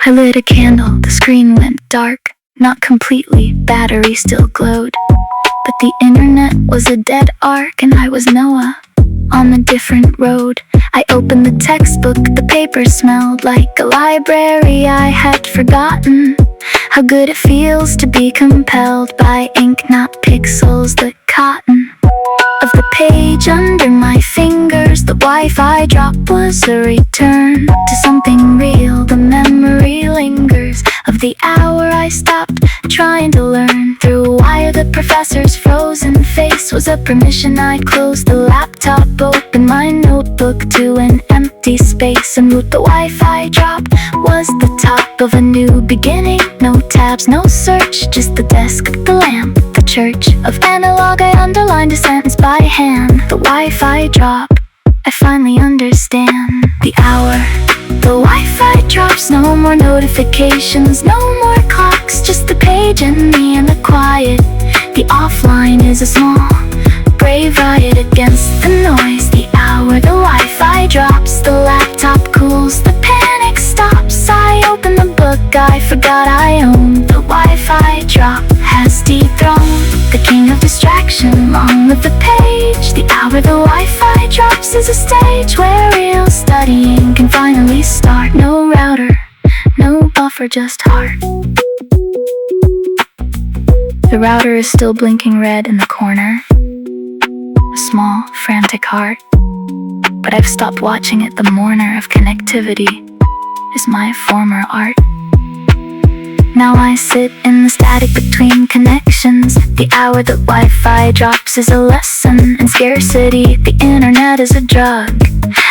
I lit a candle, the screen went dark. Not completely, battery still glowed. But the internet was a dead arc, and I was Noah on a different road. I opened the textbook, the paper smelled like a library. I had forgotten how good it feels to be compelled by ink, not pixels, the cotton of the page under my fingers. The Wi-Fi drop was a return to something real. The memory lingers of the hour I stopped trying to learn through a wire. The professor's frozen face was a permission. I'd close the laptop, open my notebook to an empty space, and root. The Wi-Fi drop was the top of a new beginning. No tabs, no search, just the desk, the lamp, the church of analog. I underlined a sentence by hand. The Wi-Fi drop, I finally understand. The hour the Wi-Fi drops. No more notifications, no more clocks. Just the page and me and the quiet. The offline is a small, brave riot against the noise. The hour the Wi-Fi drops. The laptop cools, the panic stops. I open the book I forgot I owned. The Wi-Fi drop has dethroned the king of distraction. Long live the page. The hour the Wi-Fi drops is a stage where real studying can finally start. No router, no buffer, just heart. The router is still blinking red in the corner, a small, frantic heart. But I've stopped watching it. The mourner of connectivity is my former art. Now I sit in the static between connections. The hour that Wi-Fi drops is a lesson in scarcity. The internet is a drug,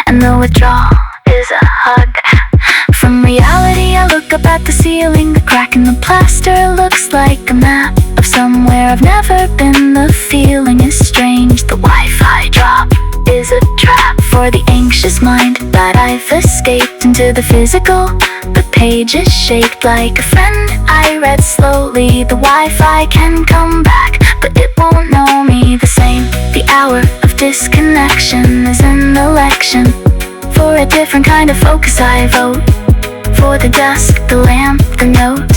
and the withdrawal is a hug. From reality I look up at the ceiling. The crack in the plaster looks like a map of somewhere I've never been. The feeling is strange. The Wi-Fi drop is a trap for the anxious mind, but I've escaped into the physical. The page is shaped like a friend I read slowly. The Wi-Fi can come back, but it won't know me the same. The hour of disconnection is an election. For a different kind of focus I vote. For the desk, the lamp, the note.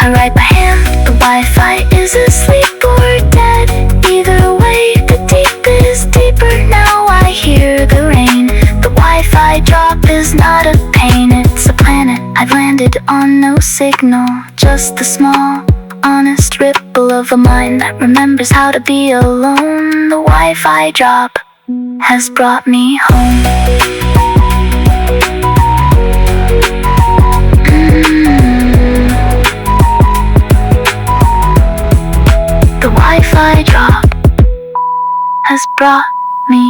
I write by hand. The Wi-Fi is asleep or dead. Either way, the deep is deeper. Now I hear the rain. The Wi-Fi drop is not a pain, it's a planet I've landed on. No signal, just the small, honest ripple of a mind that remembers how to be alone. The Wi-Fi drop has brought me home. The Wi-Fi drop has brought me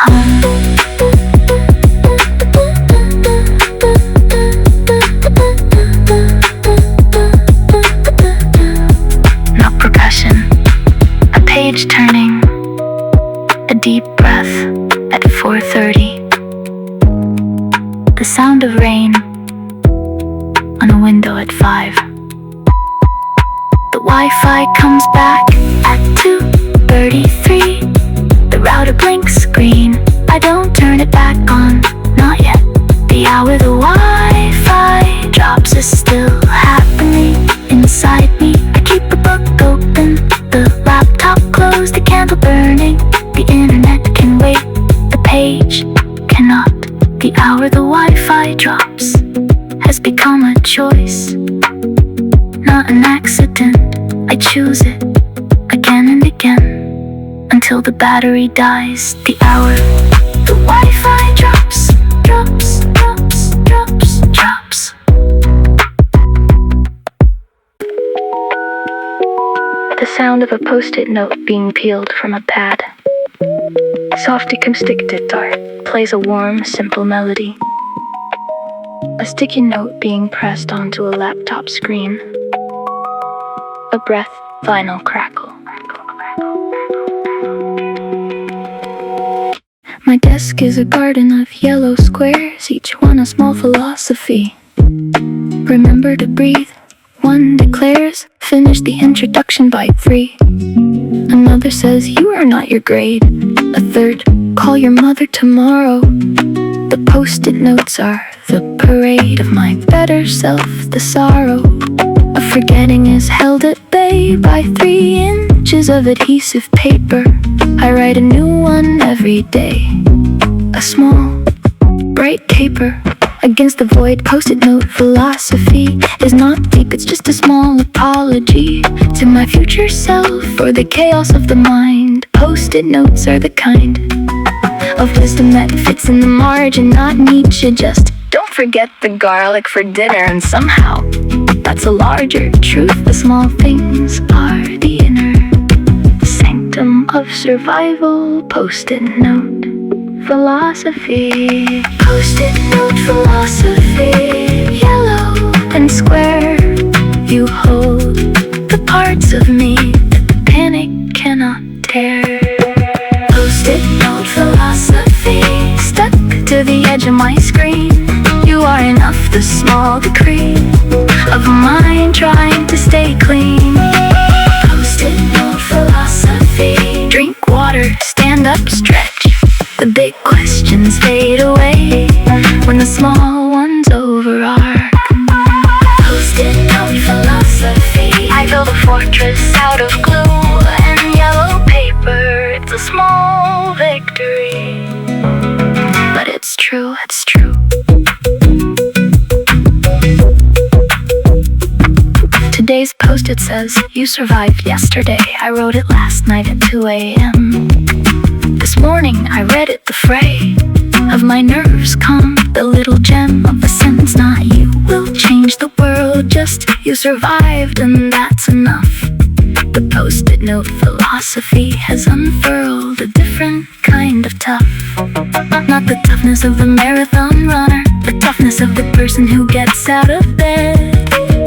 home. No percussion, a page turning, a deep breath at 4:30. The sound of rain on a window at 5. The Wi-Fi comes back at 2:33. The router blinks green. I don't turn it back on, not yet. The hour the Wi-Fi drops is still happening inside me. I keep the book open, the laptop closed, the candle burning. The internet can wait, the page cannot. The hour the Wi-Fi drops has become a choice, not an accident. I choose it again and again until the battery dies. The hour the Wi-Fi drops, drops, drops, drops, drops. sound of a post-it note being peeled from a pad. Soft acoustic guitar plays a warm, simple melody. A sticky note being pressed onto a laptop screen. A breath, vinyl crackle. My desk is a garden of yellow squares, each one a small philosophy. Remember to breathe, one declares, finish the introduction by 3. Another says you are not your grade. A third, call your mother tomorrow. The post-it notes are the parade of my better self, the sorrow of forgetting is held at bay by 3 inches of adhesive paper. I write a new one every day. A small, bright taper against the void. Post-it note philosophy is not deep, it's just a small apology to my future self for the chaos of the mind. Post-it notes are the kind of wisdom that fits in the margin, not Nietzsche. Just don't forget the garlic for dinner, and somehow that's a larger truth. The small things are the inner sanctum of survival. Post-it note philosophy. Post-it note philosophy. Yellow and square, you hold the parts of me that the panic cannot tear. Post-it note philosophy. Stuck to the edge of my screen, you are enough, the small decree of a mind trying to stay clean. Post-it note philosophy. Drink water, stand up, stretch. The big questions fade away when the small ones overarch. Post-it note philosophy. I build a fortress out of glue and yellow paper. It's a small victory, but it's true, it's true. Today's post-it says, you survived yesterday. I wrote it last night at 2 a.m. This morning I read it, the fray of my nerves calm. The little gem of a sentence, not you will change the world, just you survived and that's enough. The post-it note philosophy has unfurled a different kind of tough. Not the toughness of the marathon runner, the toughness of the person who gets out of bed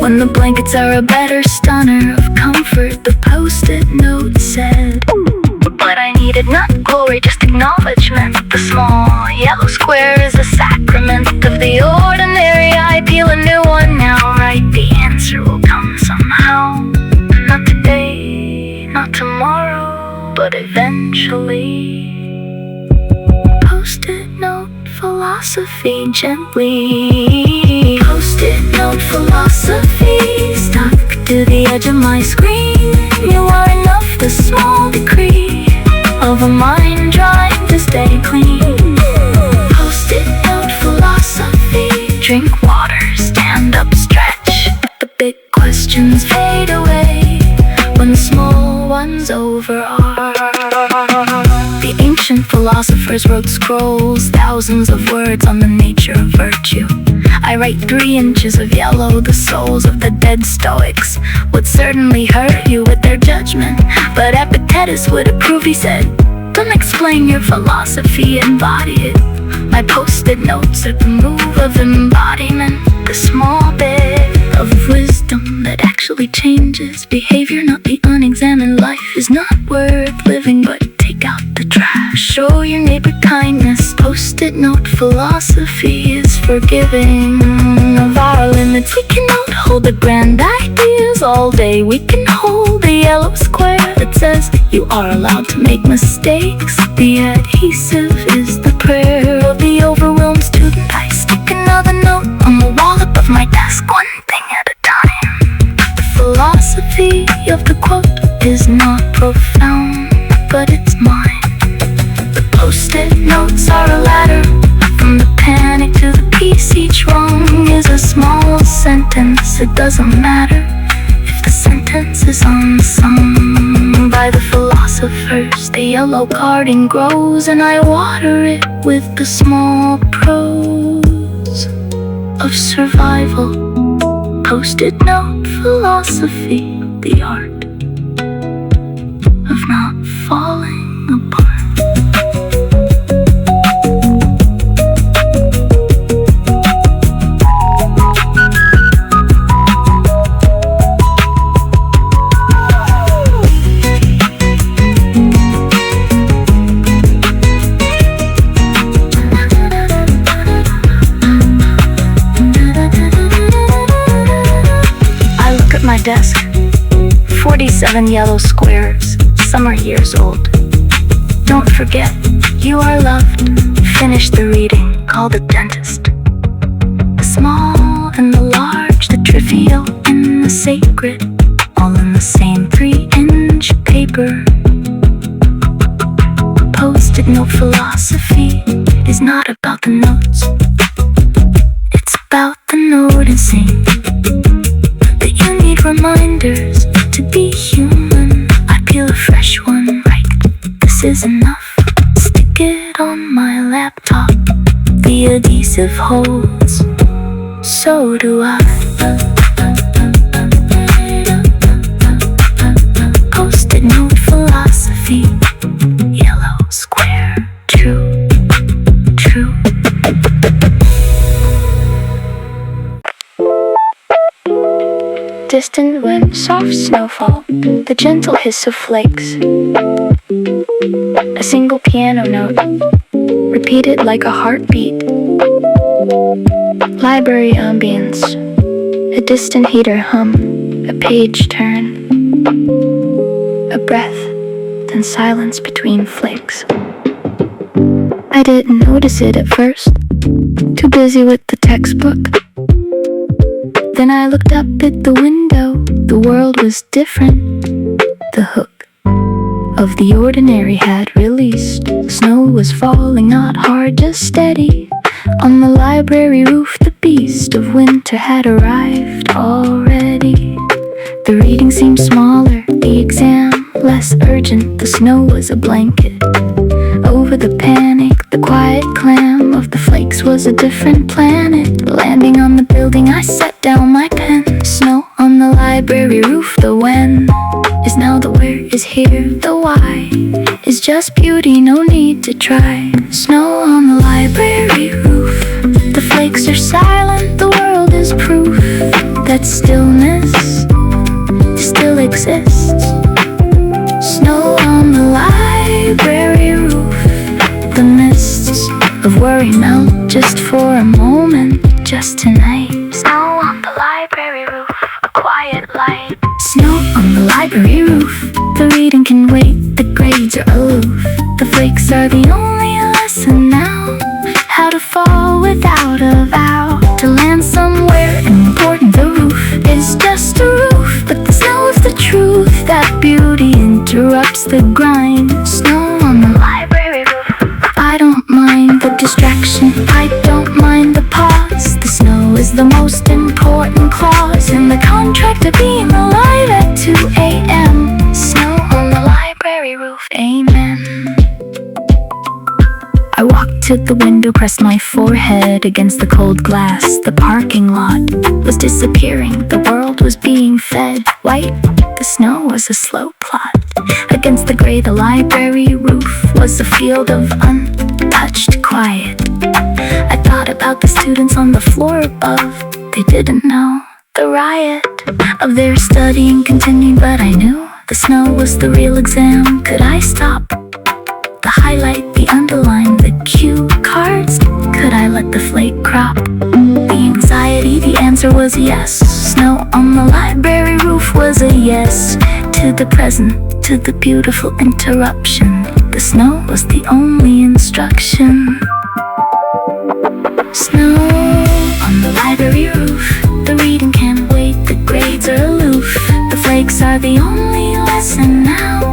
when the blankets are a better stunner of comfort. The post-it note said, but I needed not glory, just acknowledgement. The small yellow square is a sacrament of the ordinary. I peel a new one now, right? The answer will come somehow. Not today, not tomorrow, but eventually. Post-it note philosophy gently. Post-it note philosophy. Stuck to the edge of my screen, you are enough, the small decree of a mind trying to stay clean. Post-it note philosophy. Drink water, stand up, stretch. The big questions fade away when the small ones overarch. The ancient philosophers wrote scrolls, thousands of words on the nature of virtue. I write 3 inches of yellow. The souls of the dead Stoics would certainly hurt you with their judgment, but Epictetus would approve. He said, don't explain your philosophy, embody it. My post-it notes are the move of embodiment, the small bit of wisdom that actually changes behavior, not the unexamined life is not worth living, but take out the trash. Show your neighbor kindness. Post-it note philosophy is forgiving of our limits. We cannot hold the grand ideas all day. We can hold the yellow square that says you are allowed to make mistakes. The adhesive is the prayer of the overwhelmed student. I stick another note on the wall above my desk, one thing at a time. The philosophy of the quote is not profound, but it's mine. The post-it notes are a ladder from the panic to the peace. Each wrong is a small sentence. It doesn't matter if the sentence is unsung by the philosophers. The yellow garden grows and I water it with the small prose of survival. Post-it note philosophy, the art of not falling apart. My desk, 47 yellow squares, some are years old. Don't forget, you are loved. Finish the reading, call the dentist. The small and the large, the trivial and the sacred, all in the same 3-inch paper. Post-it note philosophy is not about the notes, it's about the noticing. Reminders to be human. I peel a fresh one, right? This is enough. Stick it on my laptop. The adhesive holds. So do I. Post-it note philosophy. Yellow square. True. True. Distant wind, soft snowfall, the gentle hiss of flakes. A single piano note, repeated like a heartbeat. Library ambience, a distant heater hum, a page turn. A breath, then silence between flakes. I didn't notice it at first, too busy with the textbook. Then I looked up at the window, the world was different. The hook of the ordinary had released. Snow was falling, not hard, just steady. On the library roof, the beast of winter had arrived already. The reading seemed smaller, the exam less urgent. The snow was a blanket over the panic. The quiet clam of the flakes was a different planet. Landing on the building, I set down my pen. Snow on the library roof, the when is now, the where is here, the why is just beauty, no need to try. Snow on the library roof, the flakes are silent, the world is proof that stillness still exists. Snow on the library roof, the mists of worry melt just for a moment, just tonight. Snow on the library roof, a quiet light. Snow on the library roof, the reading can wait, the grades are aloof. The flakes are the only lesson now, how to fall without a vow, to land somewhere important. The roof is just a roof, but the snow is the truth, that beauty interrupts the grind. Snow on the library roof, I don't mind the distraction, I don't mind the pause. The snow is the most important clause in the contract of being alive at 2 a.m. Snow on the library roof, amen. I walked to the window, pressed my forehead against the cold glass. The parking lot was disappearing, the world was being fed white. The snow was a slow plot against the gray. The library roof was a field of untouched quiet. I thought about the students on the floor above. They didn't know the riot of their studying continued, but I knew the snow was the real exam. Could I stop the highlight, the underline, the cue cards? Could I let the flake crop the anxiety? The answer was yes. Snow on the library roof was a yes to the present, to the beautiful interruption. The snow was the only instruction. Snow on the library roof, the reading can't wait, the grades are aloof. The flakes are the only lesson now,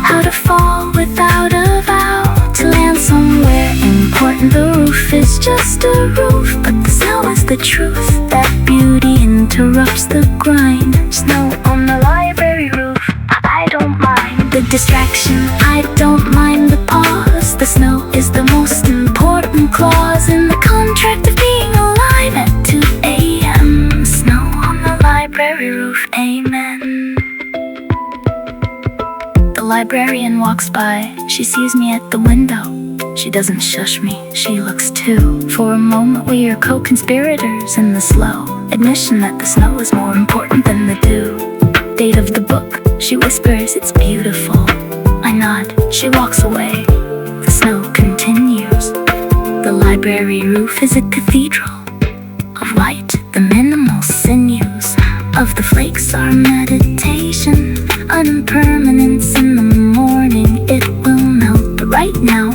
how to fall without a vow, to land somewhere important. The roof is just a roof, but the snow is the truth, that beauty interrupts the grind. Snow on the library roof, I don't mind the distraction, I don't mind the pause. The snow is the most important clause in the contract of being alive at 2 a.m. Snow on the library roof, amen. The librarian walks by. She sees me at the window. She doesn't shush me, she looks too. For a moment we are co-conspirators in the slow admission that the snow is more important than the due date of the book. She whispers, "It's beautiful." I nod, she walks away. The snow continues. The library roof is a cathedral of light. The minimal sinews of the flakes are meditation. An impermanence in the morning, it will melt. But right now,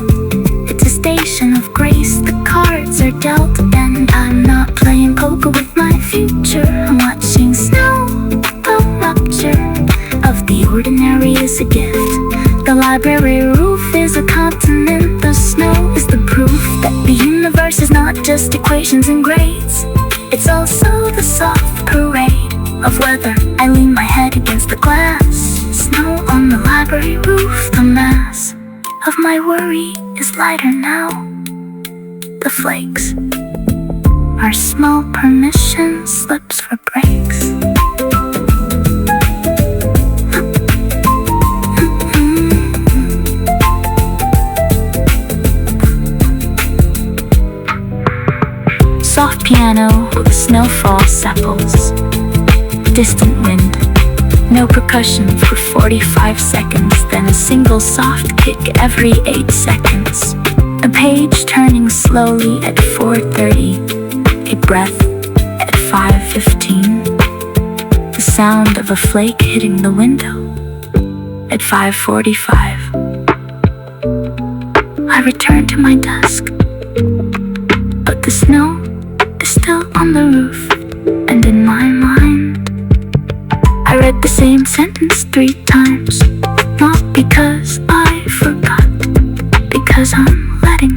it's a station of grace. The cards are dealt, and I'm not playing poker with my future. I'm watching snow. The rupture of the ordinary is a gift. The library roof is a continent. The snow is the proof that the universe is not just equations and grades. It's also the soft parade of weather. I lean my head against the glass. Snow on the library roof. The mass of my worry is lighter now. The flakes are small permission slips for breaks. Soft piano, the snowfall settles. Distant wind, no percussion for 45 seconds, then a single soft kick every 8 seconds. A page turning slowly at 4:30, a breath at 5:15. The sound of a flake hitting the window at 5:45. I return to my desk, but the snow is still on the roof, and in my mind I read the same sentence 3 times. Not because I forgot, because I'm letting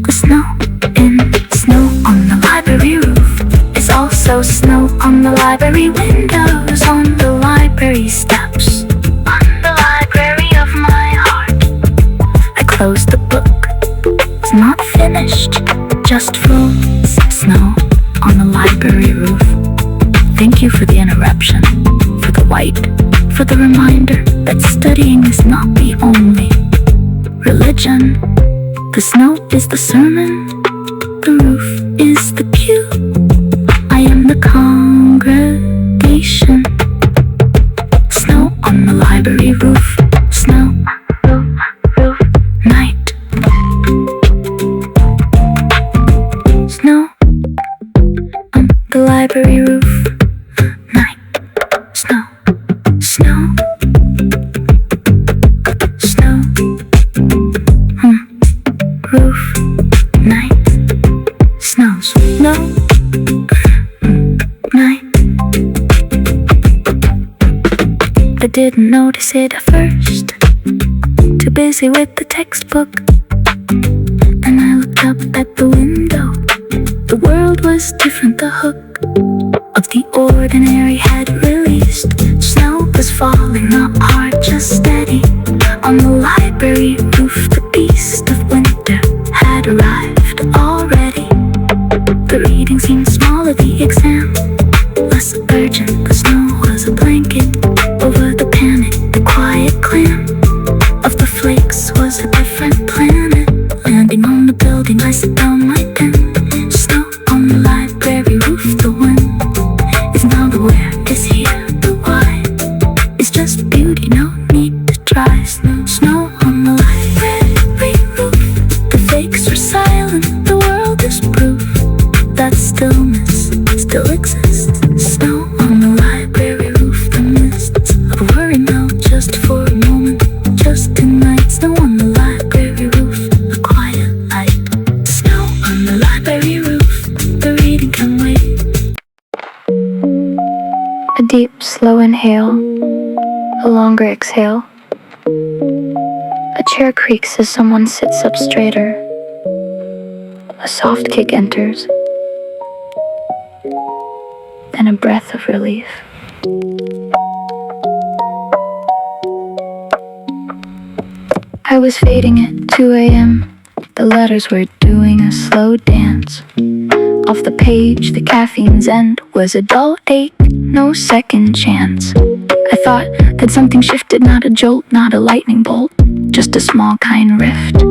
the snow in. Snow on the library roof is also snow on the library windows, on the library steps, on the library of my heart. I close the book, it's not finished, just full snow on the library roof. Thank you for the interruption, for the white, for the reminder that studying is not the only religion. The snow is the sermon, the roof is the pew. I am the congregation. Snow on the library roof, snow, roof, night. Snow on the library roof, night. Snow, snow, snow, roof, night. Snows, no, night. I didn't notice it at first, too busy with the textbook. Then I looked up at the window. The world was different, the hook of the ordinary had released. Snow was falling, not hard, just steady. On the library roof, the beast of winter had arrived already. The reading seemed smaller, the exam less urgent. The snow was a blanket over the panic. The quiet clam of the flakes was a different planet. Landing on the building, I set down my pen. Snow on the library roof, the wind is now the where is here, the why is just beauty, no need to try. Snow on the library roof, the fakes are silent, the world is proof that stillness still exists. Snow on the library roof, the mists of worry melt just for a moment, just tonight. Snow on the library roof, a quiet light. Snow on the library roof, the reading can wait. A deep, slow inhale, a longer exhale. A chair creaks as someone sits up straighter. A soft kick enters, then a breath of relief. I was fading at 2 a.m. The letters were doing a slow dance. Off the page, the caffeine's end was a dull ache, no second chance. I thought that something shifted, not a jolt, not a lightning bolt, just a small kind rift.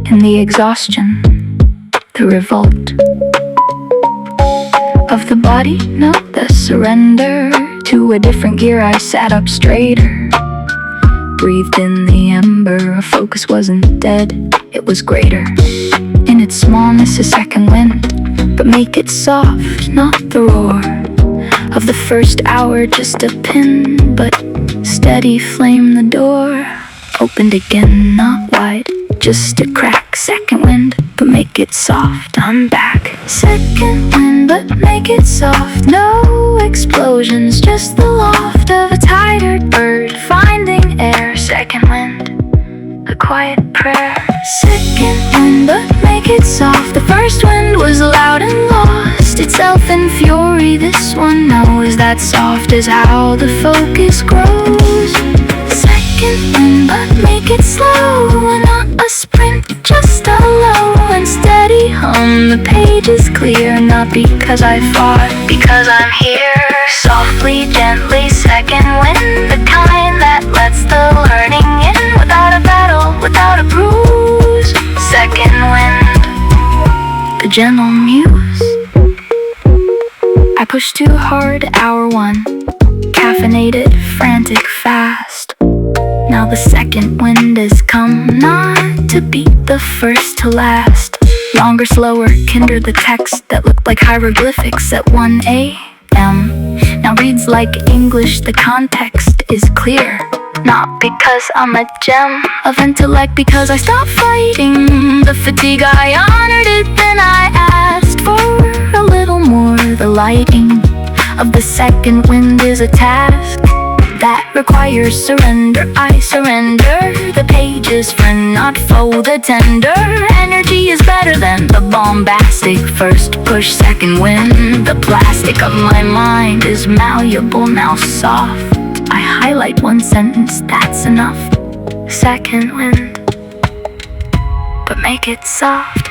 In the exhaustion, the revolt of the body, no, the surrender to a different gear. I sat up straighter, breathed in the ember. Focus wasn't dead, it was greater. In its smallness, a second wind, but make it soft, not the roar of the first hour. Just a pin, but steady flame. The door opened again, not wide, just a crack. Second wind, but make it soft. I'm back. Second wind, but make it soft. No explosions, just the loft of a tired bird finding air. Second wind, a quiet prayer. Second wind, but make it soft. The first wind was loud and lost itself in fury. This one knows that soft is how the focus grows. Second wind, but make it slow. Not a sprint, just a low and steady hum. The page is clear, not because I fought, because I'm here. Softly, gently, second wind, the kind that lets the learning in without a battle, without a bruise. Second wind, the gentle muse. I pushed too hard, hour one, caffeinated, frantic, fast. Now the second wind has come, not to beat the first to last. Longer, slower, kinder the text that looked like hieroglyphics at 1 a.m. Now reads like English, the context is clear. Not because I'm a gem of intellect, because I stopped fighting the fatigue. I honored it, then I asked for a little more. The lighting of the second wind is a task that requires surrender. I surrender the pages, friend, not foe. The tender energy is better than the bombastic first push. Second wind, the plastic of my mind is malleable, now soft. I highlight one sentence, that's enough. Second wind, but make it soft.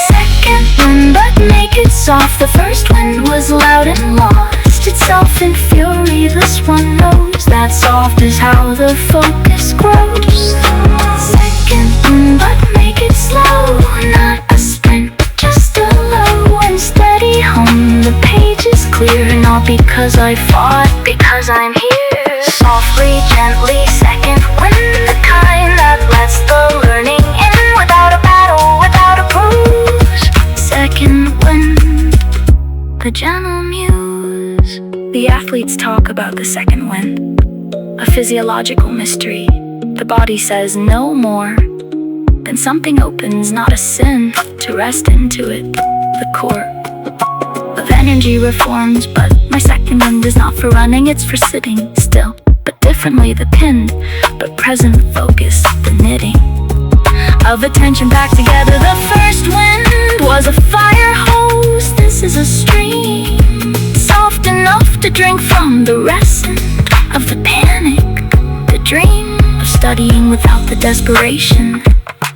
Second wind, but make it soft. The first wind was loud and lost itself in fury. This one knows that soft is how the focus grows. Second wind, but make it slow. Not a sprint, just a low and steady hum. The page is clear, not because I fought, because I'm here. Softly, gently, second wind, the kind that lets the learning in without a battle, without a bruise. Second wind, the gentle muse. The athletes talk about the second wind, a physiological mystery. The body says no more. Then something opens, not a sin, to rest into it. The core of energy reforms, but my second wind is not for running, it's for sitting still, but differently. The pin, but present focus, the knitting of attention back together. The first wind was a fire hose. This is a stream, soft enough to drink from. The rescent of the panic, the dream of studying without the desperation.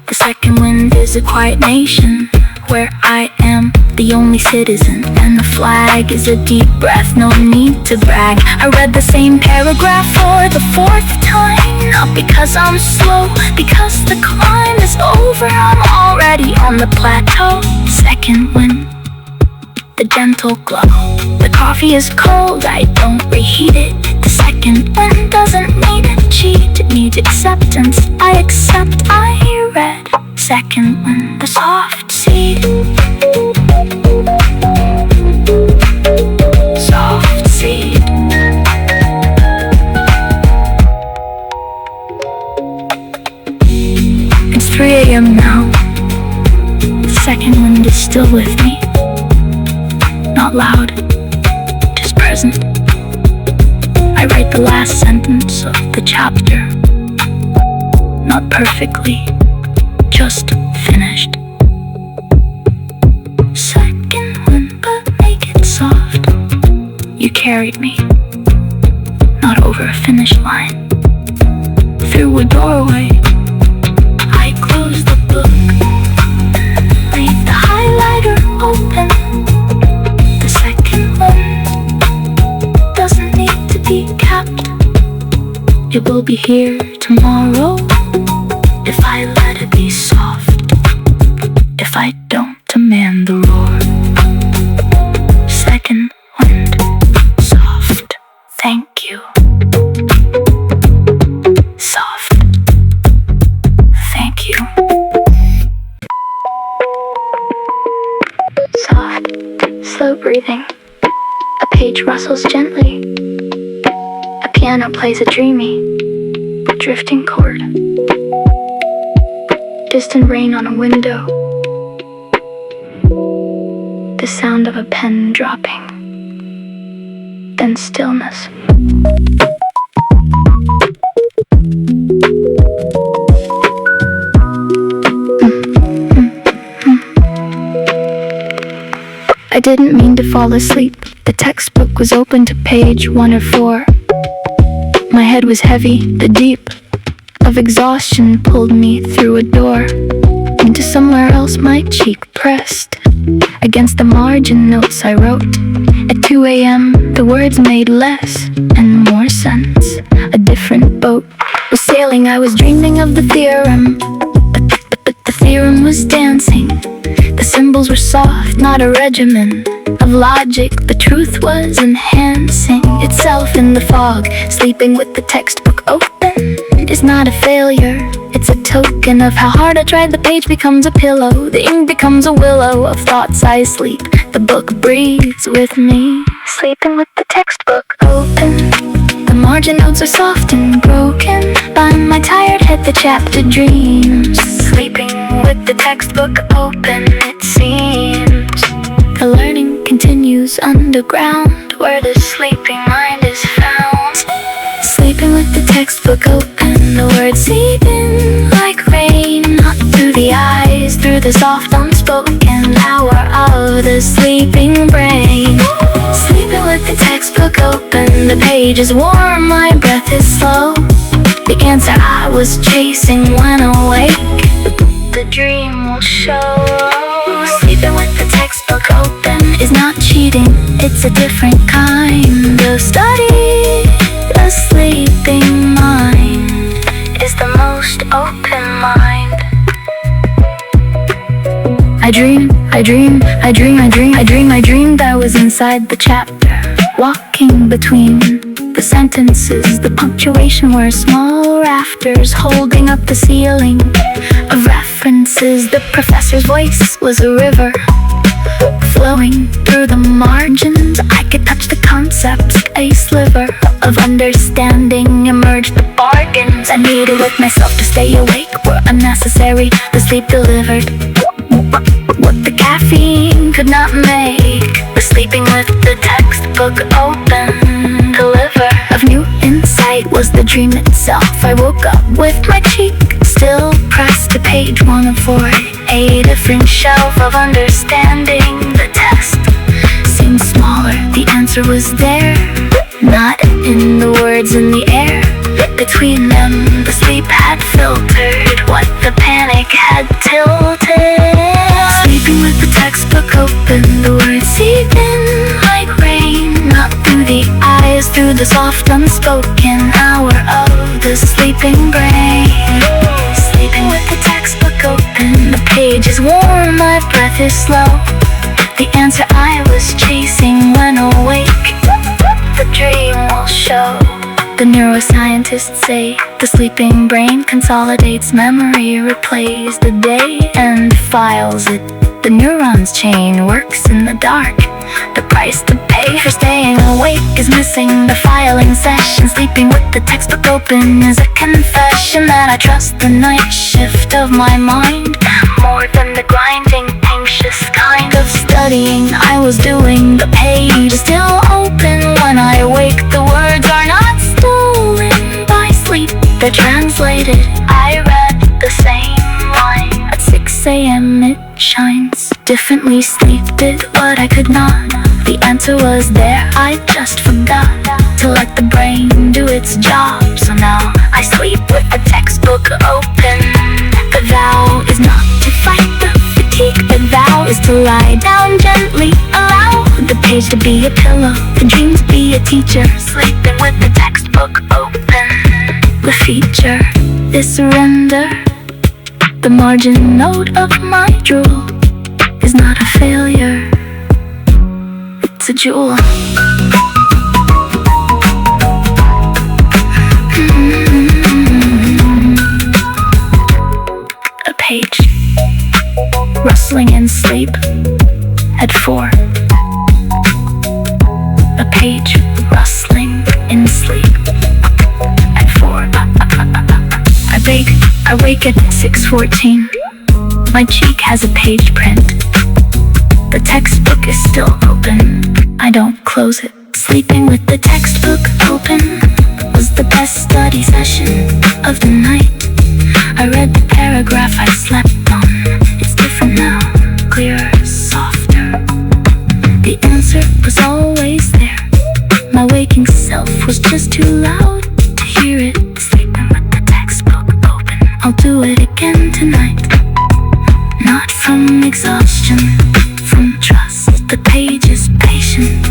The second wind is a quiet nation, where I am the only citizen, and the flag is a deep breath. No need to brag, I read the same paragraph for the fourth time. Not because I'm slow, because the climb is over. I'm already on the plateau. Second wind, the gentle glow. The coffee is cold, I don't reheat it. The second wind doesn't need a cheat, it needs acceptance. I accept, I read. Second wind, the soft seed. Soft seed. It's 3 a.m. now. The second wind is still with me. Not loud, just present. I write the last sentence of the chapter. Not perfectly, just finished. Second wind, but make it soft. You carried me, not over a finish line. Through a doorway, I close the book, leave the highlighter open. The second wind doesn't need to be be here tomorrow if I let it be soft, if I don't demand the roar. Second wind, soft, thank you. Soft, thank you. Soft, slow breathing. A page rustles gently. A piano plays a dreamy, drifting chord. Distant rain on a window. The sound of a pen dropping. Then stillness. I didn't mean to fall asleep. The textbook was open to page 104. My head was heavy, the deep of exhaustion pulled me through a door into somewhere else, my cheek pressed against the margin notes I wrote. At 2 a.m. the words made less and more sense. A different boat was sailing, I was dreaming of the theorem, but the theorem was dancing. The symbols were soft, not a regimen of logic. The truth was enhancing itself in the fog. Sleeping with the textbook open is not a failure. It's a token of how hard I tried. The page becomes a pillow. The ink becomes a willow of thoughts I sleep. The book breathes with me. Sleeping with the textbook open. The margin notes are soft and broken by my tired head, the chapter dreams. Sleeping with the textbook open, it seems. The learning continues underground, where the sleeping mind is found. Sleeping with the textbook open, the words seep in like rain, not through the eyes, through the soft unspoken hour of the sleeping brain. Sleeping with the textbook open, the page is warm, my breath is slow. The answer I was chasing when awake, the dream will show. Sleeping with the textbook open is not cheating, it's a different kind of study. The sleeping mind is the most open mind. I dreamed I was inside the chapter, walking between the sentences. The punctuation were small rafters holding up the ceiling of references. The professor's voice was a river flowing through the margins. I could touch the concepts, a sliver of understanding emerged. The bargains I needed with myself to stay awake were unnecessary. The sleep delivered what the caffeine could not make. The sleeping with the textbook open deliver of new insight was the dream itself. I woke up with my cheek still pressed to page 104. A different shelf of understanding. The test seemed smaller, the answer was there, not in the words in the air. Between them the sleep had filtered what the panic had tilted. Sleeping with the textbook open, the words seep in like rain, not through the eyes, through the soft unspoken hour of the sleeping brain. Sleeping with the textbook open, the page is warm, my breath is slow. The answer I was chasing when awake, the dream will show. The neuroscientists say the sleeping brain consolidates memory, replays the day and files it. The neurons chain works in the dark. The price to pay for staying awake is missing the filing session. Sleeping with the textbook open is a confession that I trust the night shift of my mind more than the grinding, anxious kind of studying I was doing. The page is still open when I wake. The words are not stolen by sleep, they're translated. I read the same line at 6 a.m. It shines differently. Sleep did what I could not. The answer was there, I just forgot to let the brain do its job. So now I sleep with the textbook open. The vow is not to fight the fatigue. The vow is to lie down gently. Allow the page to be a pillow, the dreams be a teacher. Sleeping with the textbook open. The feature is surrender. The margin note of my drool is not a failure, it's a jewel. A page rustling in sleep at 4. A page rustling in sleep at 4. I wake at 6:14. My cheek has a page print. The textbook is still open. I don't close it. Sleeping with the textbook open was the best study session of the night. I read the paragraph I slept on. It's different now, clearer, softer. The answer was always there. My waking self was just too loud to hear it. Sleeping with the textbook open, I'll do it again tonight. Not from exhaustion, from trust. The page is patient,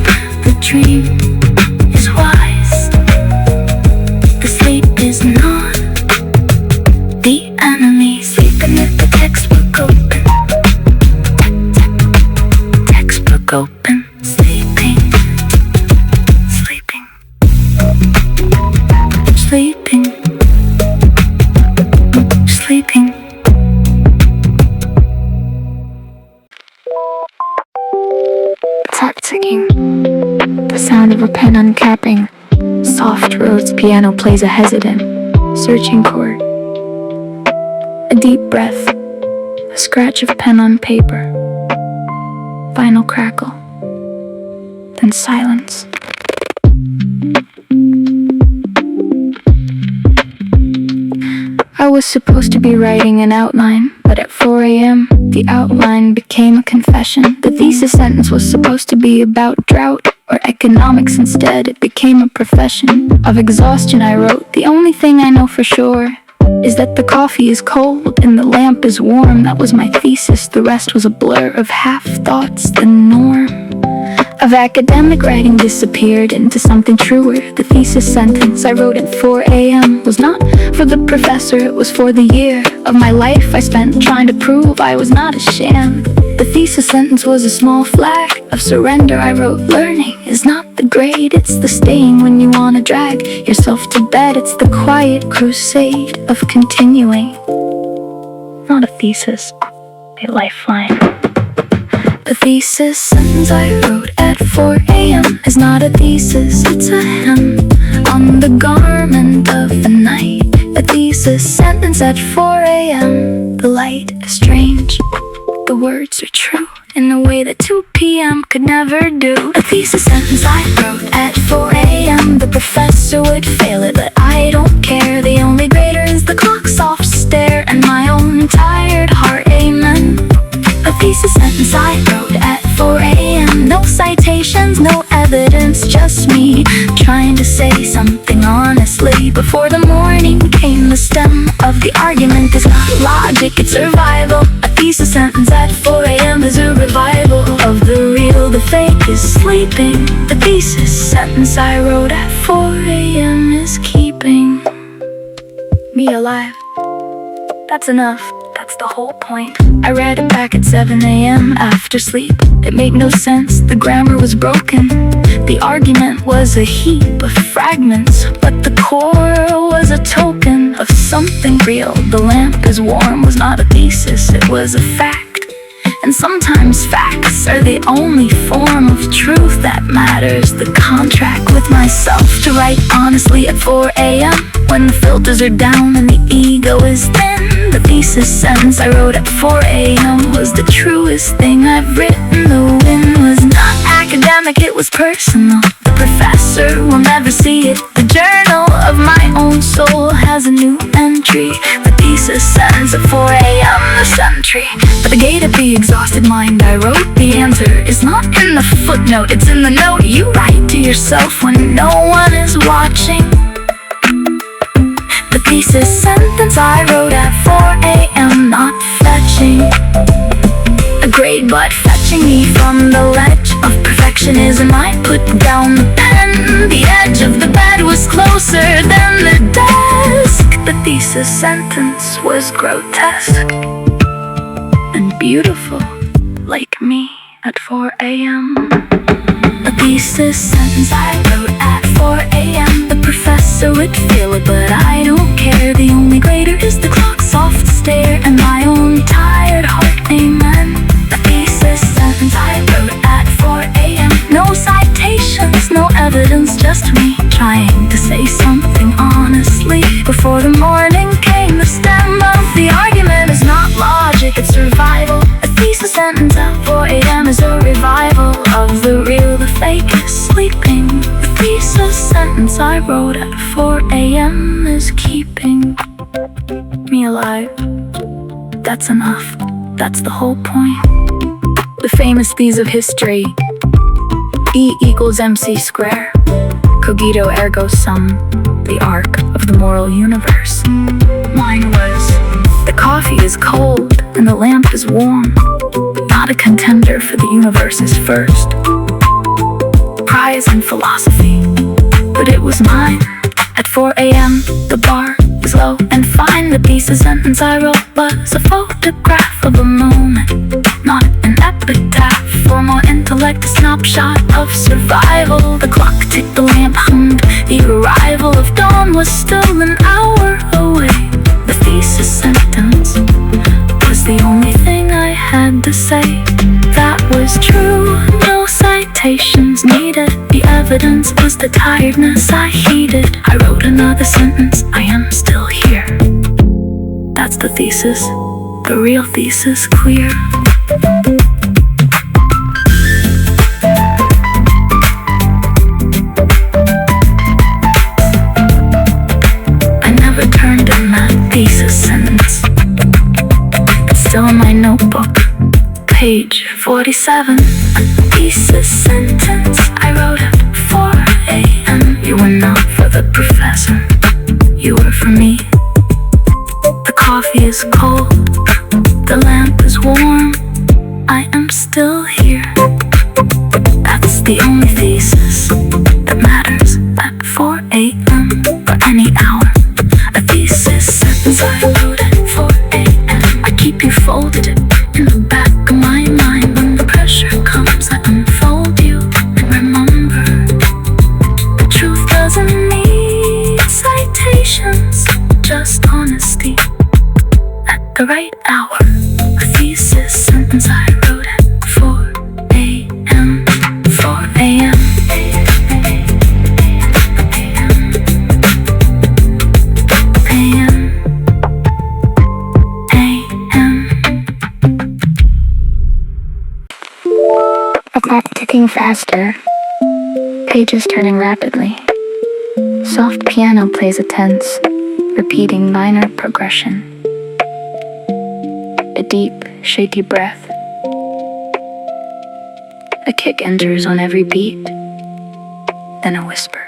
the dream is wise. The sleep is not the enemy. Sleeping with the textbook open. Textbook open. Sleeping. Sleeping. Sleeping. Sleeping. Tap ticking. The sound of a pen uncapping. Soft Rhodes piano plays a hesitant, searching chord. A deep breath. A scratch of pen on paper. Final crackle. Then silence. I was supposed to be writing an outline, but at 4 a.m., the outline became a confession. The thesis sentence was supposed to be about drought or economics. Instead, it became a profession of exhaustion. I wrote, the only thing I know for sure is that the coffee is cold and the lamp is warm. That was my thesis. The rest was a blur of half thoughts. The norm of academic writing disappeared into something truer. The thesis sentence I wrote at 4 a.m. was not for the professor, it was for the year of my life I spent trying to prove I was not a sham. The thesis sentence was a small flag of surrender. I wrote, learning is not the grade, it's the staying when you wanna drag yourself to bed. It's the quiet crusade of continuing. Not a thesis, a lifeline. The thesis sentence I wrote at 4 a.m. is not a thesis, it's a hem on the garment of the night. A thesis sentence at 4 a.m. The light is strange, the words are true in a way that 2 p.m. could never do. A thesis sentence I wrote at 4 a.m. The professor would fail it, but I don't care. The only grader is the clock's soft stare and my own tired heart, amen. A thesis sentence I wrote at 4 a.m. No citations, no evidence, just me trying to say something honestly. Before the morning came, the stem of the argument is not logic, it's survival. A thesis sentence at 4 a.m. is a revival of the real, the fake is sleeping. The thesis sentence I wrote at 4 a.m. is keeping me alive. That's enough. That's the whole point. I read it back at 7 a.m. after sleep. It made no sense, the grammar was broken. The argument was a heap of fragments, but the core was a token of something real. The lamp is warm was not a thesis, it was a fact. And sometimes facts are the only form of truth that matters. The contract with myself to write honestly at 4 a.m. when the filters are down and the ego is thin. The thesis sentence I wrote at 4 a.m. was the truest thing I've written. The win was not academic, it was personal. The professor will never see it. The journal of my own soul has a new entry. The thesis sentence at 4 a.m. the century. But the gate of the exhausted mind I wrote, the answer is not in the footnote, it's in the note you write to yourself when no one is watching. The thesis sentence I wrote at 4 a.m. not fetching a grade but fetching watching me from the ledge of perfectionism. I put down the pen. The edge of the bed was closer than the desk. The thesis sentence was grotesque and beautiful, like me at 4 a.m. A thesis sentence I wrote at 4 a.m. The professor would feel it, but I don't care. The only greater is the clock's soft stare and my own tired heart, amen. A thesis sentence I wrote at 4 a.m. No citations, no evidence, just me trying to say something honestly. Before the morning came, the stem of the argument is not logic, it's survival. A thesis sentence at 4 a.m. is a revival of the real, the fake is sleeping. The thesis sentence I wrote at 4 a.m. is keeping me alive. That's enough, that's the whole point. The famous thesis of history: E equals MC square, cogito ergo sum, the arc of the moral universe. Mine was: the coffee is cold and the lamp is warm, not a contender for the universe's first prize in philosophy, but it was mine. At 4 a.m. the bar is low and fine. The thesis sentence I wrote was a photograph of a moment, not an epitaph. For more intellect, a snapshot of survival. The clock ticked, the lamp hummed, the arrival of dawn was still an hour away. The thesis sentence was the only thing I had to say that was true. No citations needed, the evidence was the tiredness I heeded. I wrote another sentence: I am still here. That's the thesis, the real thesis, clear. I never turned in that thesis sentence. It's still in my notebook, page 47. A thesis sentence I wrote at 4 a.m. You were not for the professor, you were for me. The coffee is cold, the lamp is warm, I am still here. That's the only thesis that matters at 4 a.m. or any hour. A thesis sentence I wrote at 4 a.m. I keep you folded in the back of my mind. When the pressure comes, I unfold you and remember, the truth doesn't need citations, just honesty at the right hour. A thesis sentence I wrote at 4 a.m. 4 a.m. A clock ticking faster, pages turning rapidly. Soft piano plays a tense, repeating minor progression. A deep, shaky breath. A kick enters on every beat, then a whisper.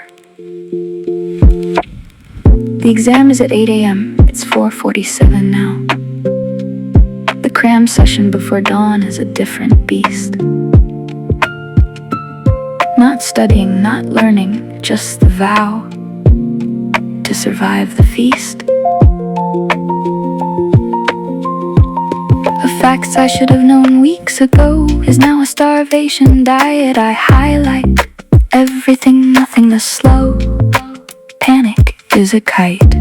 The exam is at 8 a.m. It's 4:47 now. The cram session before dawn is a different beast. Not studying, not learning, just the vow to survive the feast. The facts I should have known weeks ago is now a starvation diet. I highlight everything, nothing to slow. Panic is a kite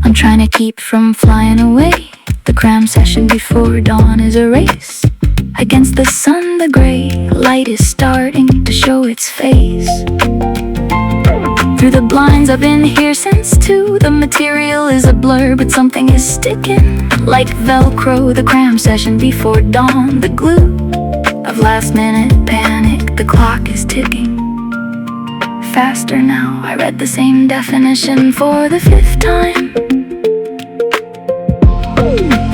I'm trying to keep from flying away. The cram session before dawn is a race against the sun. The gray light is starting to show its face. Through the blinds, I've been here since 2. The material is a blur, but something is sticking like Velcro. The cram session before dawn, the glue of last minute panic. The clock is ticking faster now. I read the same definition for the 5th time.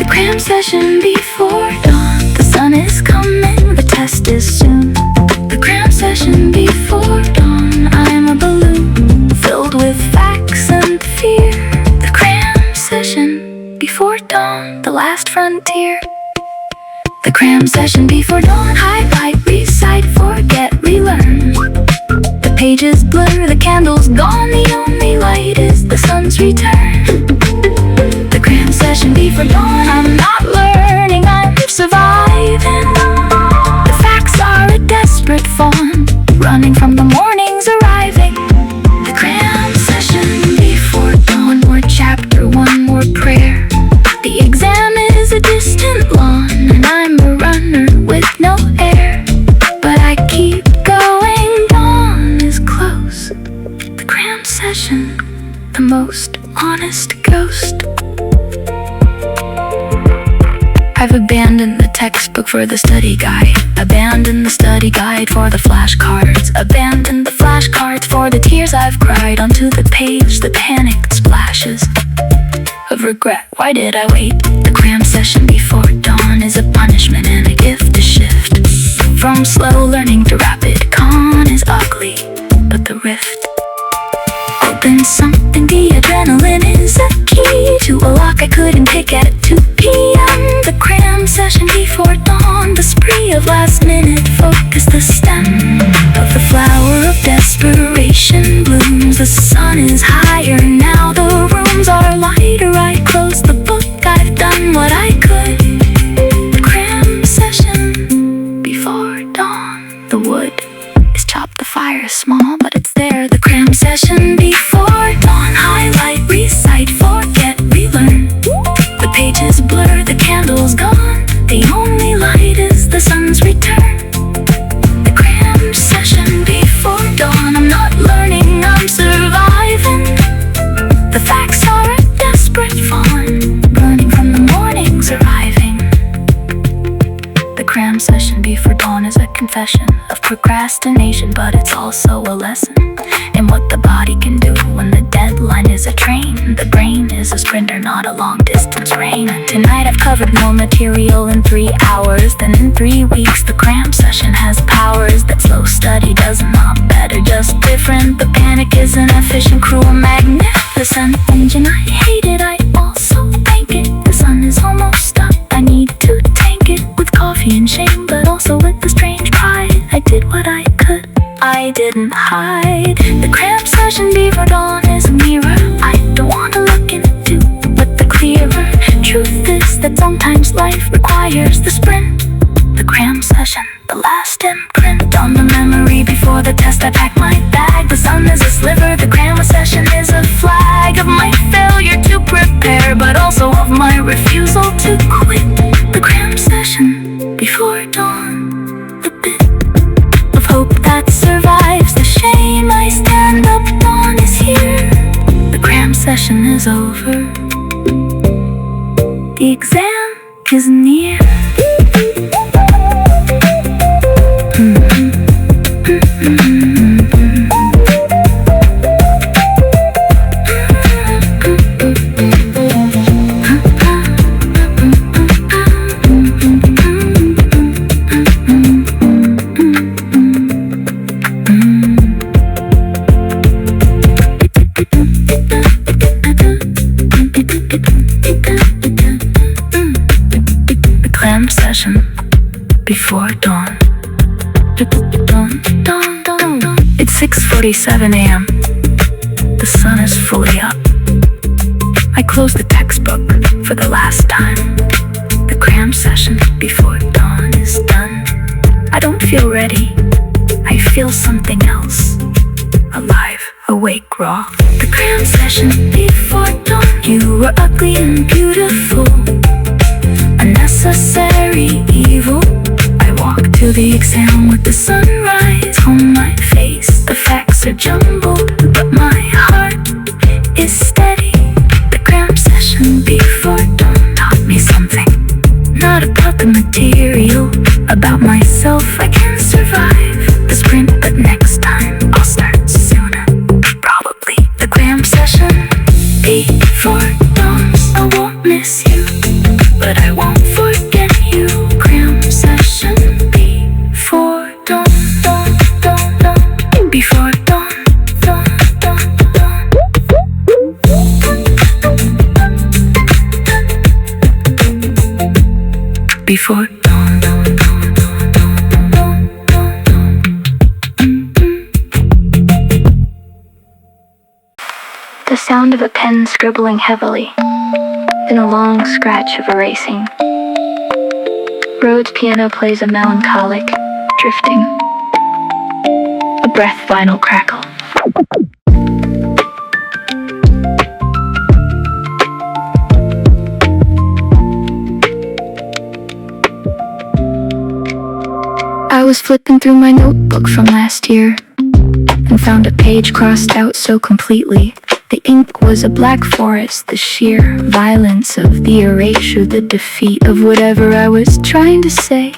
The cram session before dawn, the sun is coming, the test is soon. The cram session before dawn, I'm a balloon filled with facts and fear. The cram session before dawn, the last frontier. The cram session before dawn. Highlight, recite, forget, relearn. The pages blur, the candle's gone. The only light is the sun's return. The cram session before dawn. I'm not learning, I'm surviving. The facts are a desperate fawn, running from the morning's arriving. The cram session before dawn. One more chapter, one more prayer. The exam is a distant lawn, and I'm a runner with no air. But I keep going, dawn is close. The cram session, the most honest ghost. I've abandoned the textbook for the study guide, abandoned the study guide for the flashcards, abandoned the flashcards for the tears I've cried. Onto the page, the panicked splashes of regret. Why did I wait? The cram session before dawn is a punishment and a gift to shift from slow learning to rapid. Con is ugly, but the rift opens something. The adrenaline is a key to a lock I couldn't pick at 2 p.m. The cram session before dawn, the spree of last minute focus. The stem of the flower of desperation blooms. The sun is higher now, the rooms are lighter. I close the book, I've done what I could. The cram session before dawn. The wood is chopped, the fire is small, but it's there. The cram session before dawn. Highlight, recite, forget, relearn. The pages blur, the candle's gone. The only light is the sun's return. The cram session before dawn. I'm not learning, I'm surviving. The facts are a desperate fawn, running from the morning's arriving. The cram session before dawn is a confession of procrastination, but it's also a lesson in what the body can do when the deadline is a train. The brain is a sprinter, not a long-distance rain. Tonight I've covered more material in 3 hours than in 3 weeks. The cram session has powers that slow study does not. Better, just different. The panic is an efficient, cruel, magnificent engine. I hate it, I also thank it. The sun is almost up, I need to tank it with coffee and shame, but also with a strange pride. I did what I could, I didn't hide. The cram session before dawn is a mirror I don't want to look into, but the clearer truth is that sometimes life requires the sprint. The cram session, the last imprint on the memory before the test. I pack my bag, the sun is a sliver. The cram session is a flag of my failure to prepare, but also of my refusal to quit. The cram session before dawn, the bit of hope that survives the shame. I stand up, dawn is here. The cram session is over. The exam is near. The clam session before dawn. It's 6:47 a.m. The sun is fully up. I close the textbook for the last time. The cram session before dawn is done. I don't feel ready, I feel something else. Alive, awake, raw. The cram session before dawn. You were ugly and beautiful, unnecessary evil. I walk to the exam with the sunrise on my face. The facts are jumbled, but my heart is steady. The cram session before dawn taught me something, not about the material, about myself. I can survive the sprint, but next time I'll start sooner, probably. The cram session before dawn. I won't miss you, but I won't forget you. Cram session before dawn, dawn, dawn, dawn. Before dawn, dawn, dawn, dawn. Before dawn. The sound of a pen scribbling heavily, then a long scratch of erasing. Rhodes piano plays a melancholic, drifting, a breath vinyl crackle. I was flipping through my notebook from last year and found a page crossed out so completely. The ink was a black forest, the sheer violence of the erasure, the defeat of whatever I was trying to say.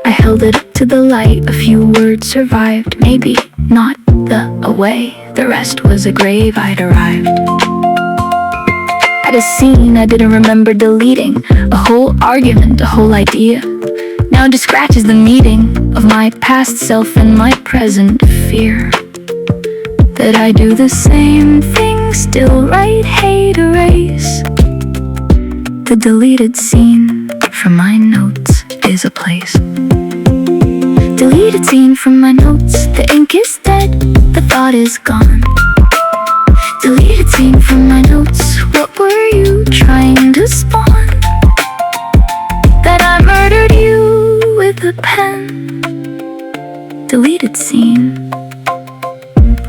I held it up to the light, a few words survived, maybe not the away. The rest was a grave I'd arrived at, a scene I didn't remember deleting, a whole argument, a whole idea. Now it scratches the meeting of my past self and my present fear that I do the same thing, still write, hate, erase. The deleted scene from my notes is a place. Deleted scene from my notes, the ink is dead, the thought is gone. Deleted scene from my notes, what were you trying to spawn? That I murdered you with a pen. Deleted scene.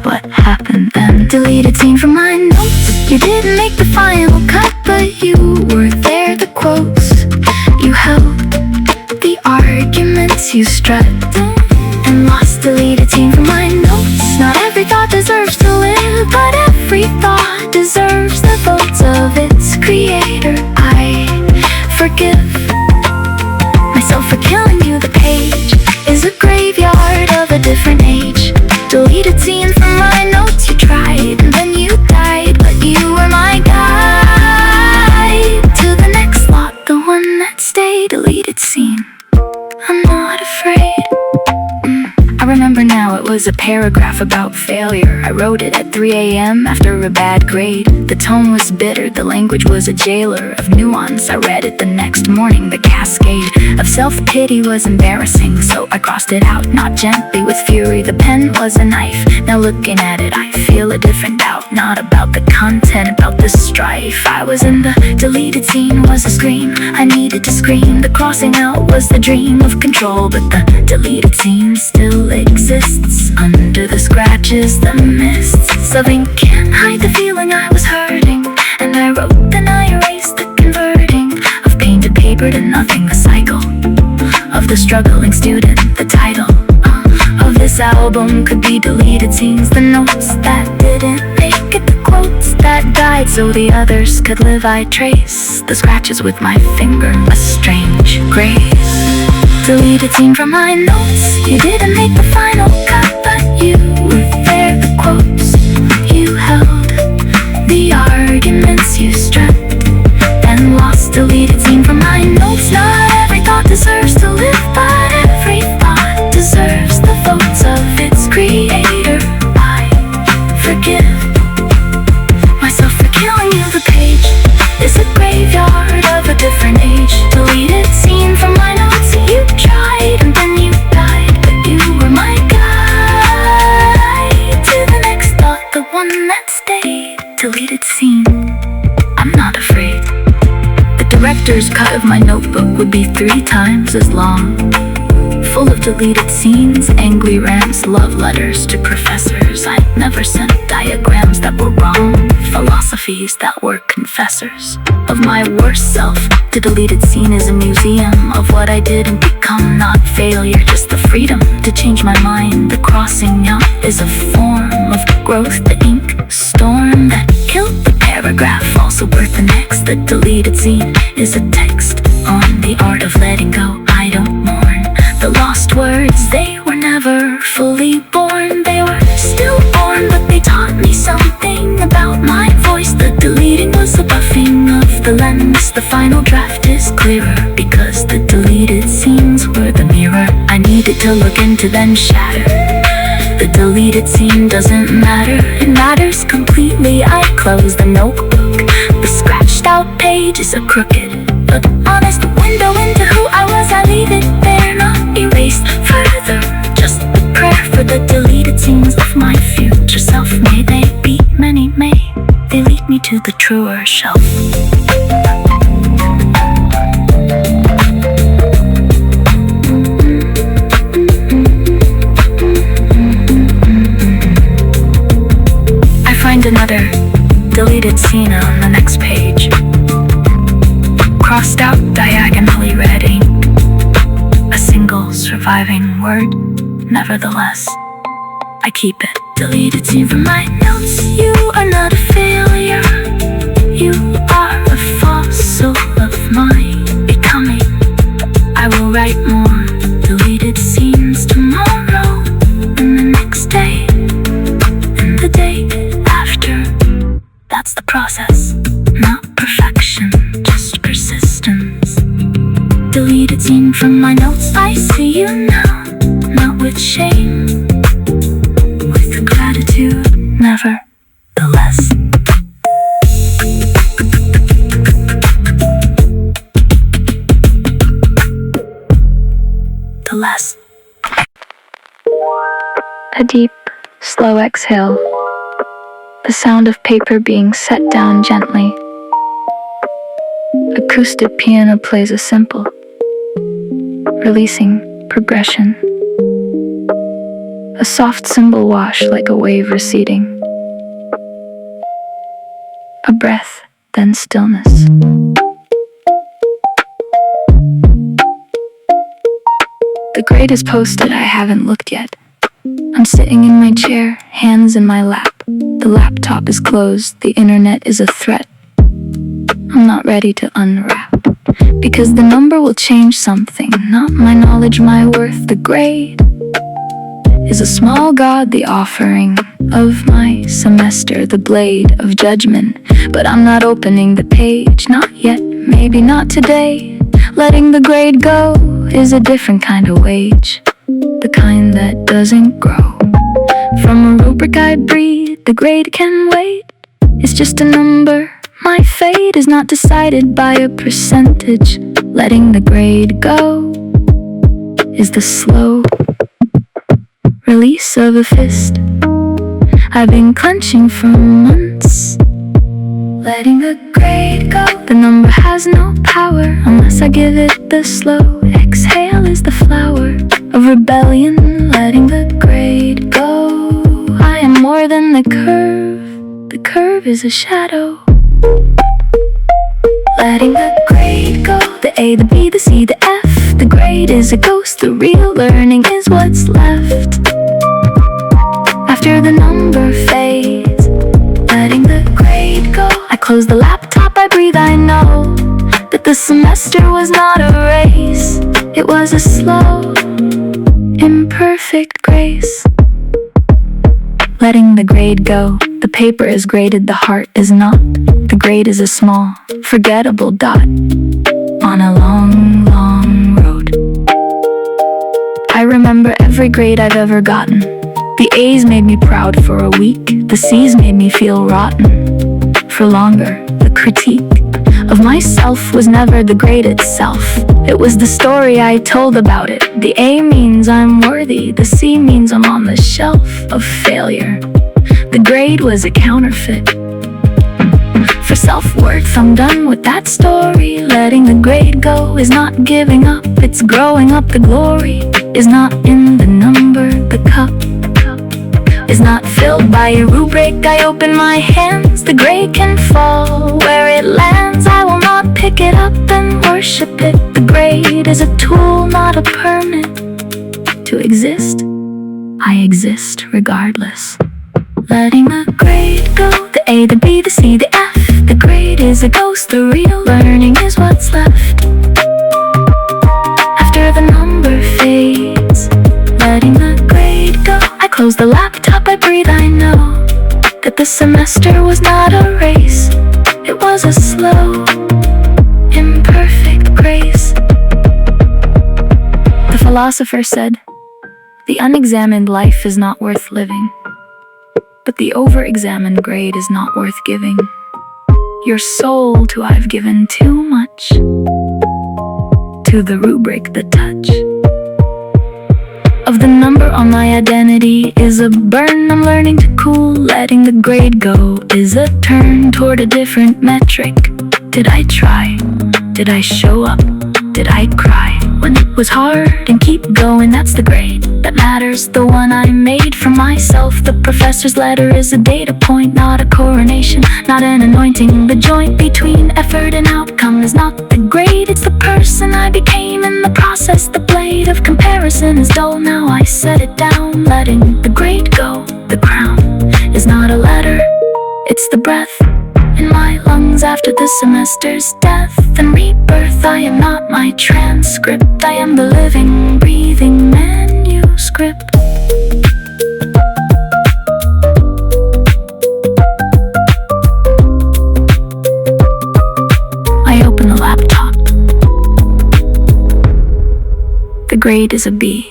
What happened then? Deleted scene from my notes. You didn't make the final cut, but you were there, the quotes you held, the arguments you struck and lost. Deleted scene from my notes. Not every thought deserves to live, but every thought deserves the votes of its creator. I forgive myself for killing you. The page is a graveyard of a different age. Deleted scene from my notes. You tried and then you died, but you were my guide to the next lot, the one that stayed. Deleted scene. I'm not afraid. I remember now, it was a paragraph about failure. I wrote it at 3 a.m. after a bad grade. The tone was bitter, the language was a jailer of nuance. I read it the next morning, the cascade of self-pity was embarrassing, so I crossed it out, not gently, with fury. The pen was a knife, now looking at it I feel a different doubt. Not about the content, about the strife. I was in the deleted scene, was a scream I needed to scream. The crossing out was the dream of control, but the deleted scene still exists under the scratches, the mists of ink can't hide the feeling I was hurting. And I wrote, then I erased the converting of painted paper to nothing. The cycle of the struggling student. The title of this album could be deleted scenes. The notes that didn't make it, the quotes that died so the others could live. I trace the scratches with my finger, a strange grace. Deleted scene from my notes. You didn't make the final cut, but you were there, the quotes you held, the arguments you struck and lost. Deleted scene from my notes. Not every thought deserves to live, but every thought deserves the votes of its creator. I forgive myself for killing you. The page is a graveyard of a different age. Deleted scene from my notes. You tried and then you died, but you were my guide to the next thought, the one that stayed. Deleted scene. I'm not afraid. The director's cut of my notebook would be 3 times as long, full of deleted scenes, angry rants, love letters to professors I never sent, diagrams that were wrong, philosophies that were confessors of my worst self. The deleted scene is a museum of what I didn't become, not failure, just the freedom to change my mind. The crossing out is a form of growth, the ink storm that killed the paragraph, also worth the next. The deleted scene is a text on the art of letting go. I don't mourn the lost words, they were never fully born. They were still born, but they taught me something about my voice. The deleting was a buffing of the lens. The final draft is clearer because the deleted scenes were the mirror I needed to look into, then shatter. The deleted scene doesn't matter, it matters completely. I close the notebook. The scratched out page is a crooked but honest window into who I was. I leave it there, not erased further, just a prayer for the deleted scenes of my future self. May they be many, may they leave the truer shelf. I find another deleted scene on the next page, crossed out diagonally red ink, a single surviving word. Nevertheless, I keep it. Deleted scene from my notes. You are not a failure. You are a fossil of my becoming. I will write more deleted scenes tomorrow, and the next day, and the day after. That's the process, not perfection, just persistence. Deleted scene from my notes. I see you now, not with shame, with gratitude, nevertheless. The less. A deep, slow exhale. The sound of paper being set down gently. Acoustic piano plays a simple, releasing progression. A soft cymbal wash like a wave receding. A breath, then stillness. The grade is posted, I haven't looked yet. I'm sitting in my chair, hands in my lap. The laptop is closed, the internet is a threat. I'm not ready to unwrap, because the number will change something, not my knowledge, my worth. The grade is a small god, the offering of my semester, the blade of judgment. But I'm not opening the page, not yet, maybe not today. Letting the grade go is a different kind of wage, the kind that doesn't grow. From a rubric I breathe, the grade can wait. It's just a number. My fate is not decided by a percentage. Letting the grade go is the slow release of a fist I've been clenching for months. Letting the grade go, the number has no power unless I give it the slow exhale. Is the flower of rebellion. Letting the grade go, I am more than the curve is a shadow. Letting the grade go, the A, the B, the C, the F. The grade is a ghost, the real learning is what's left after the number fades. Letting the grade go, I close the laptop, I breathe, I know that the semester was not a race. It was a slow, imperfect grace. Letting the grade go, the paper is graded, the heart is not. The grade is a small, forgettable dot on a long, long road. I remember every grade I've ever gotten. The A's made me proud for a week. The C's made me feel rotten for longer. The critique of myself was never the grade itself. It was the story I told about it. The A means I'm worthy. The C means I'm on the shelf of failure. The grade was a counterfeit for self-worth. I'm done with that story. Letting the grade go is not giving up, it's growing up. The glory is not in the number. The cup is not filled by a rubric. I open my hands, the grade can fall where it lands. I will not pick it up and worship it. The grade is a tool, not a permit to exist. I exist regardless. Letting the grade go, the A, the B, the C, the F. The grade is a ghost, the real learning is what's left after the number fades. Letting the grade go, I close the laptop, I breathe, I know that the semester was not a race. It was a slow, imperfect grace. The philosopher said, the unexamined life is not worth living, but the over-examined grade is not worth giving. Your soul to I've given too much, to the rubric, the touch of the number on on my identity is a burn. I'm learning to cool, letting the grade go is a turn toward a different metric. Did I try? Did I show up? Did I cry when it was hard? And keep going, that's the grade that matters, the one I made for myself. The professor's letter is a data point, not a coronation, not an anointing. The joint between effort and outcome is not the grade, it's the person I became in the process. The blade of comparison is dull, now I set it down, letting the grade go. The crown is not a letter, it's the breath in my lungs after the semester's death and rebirth. I am not my transcript, I am the living, breathing manuscript. I open the laptop. The grade is a B.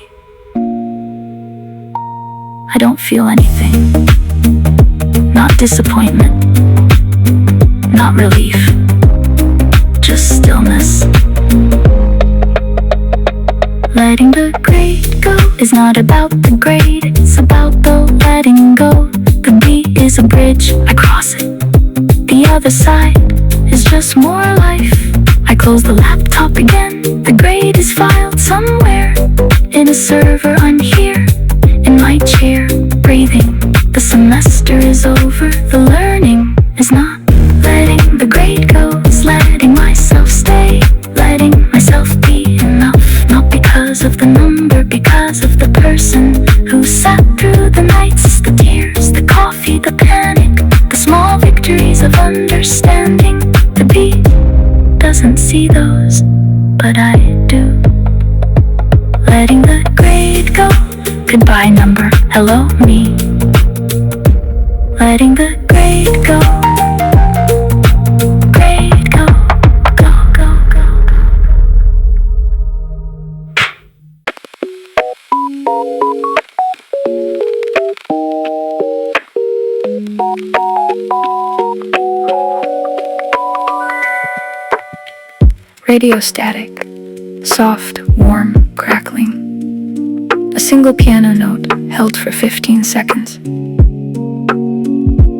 I don't feel anything. Not disappointment, not relief, just stillness. Letting the grade go is not about the grade, it's about the letting go. The B is a bridge, I cross it. The other side is just more life. I close the laptop again. The grade is filed somewhere in a server. I'm here in my chair, breathing. The semester is over, the learning is not. Letting the grade go is letting myself stay, letting myself be enough. Not because of the number, because of the person who sat through the nights, the tears, the coffee, the panic, the small victories of understanding. The B doesn't see those, but I do. Letting the grade go. Goodbye number, hello me. Letting the grade go. Grade go, go, go, go, Radio static, soft, warm, crackling. A single piano note held for 15 seconds.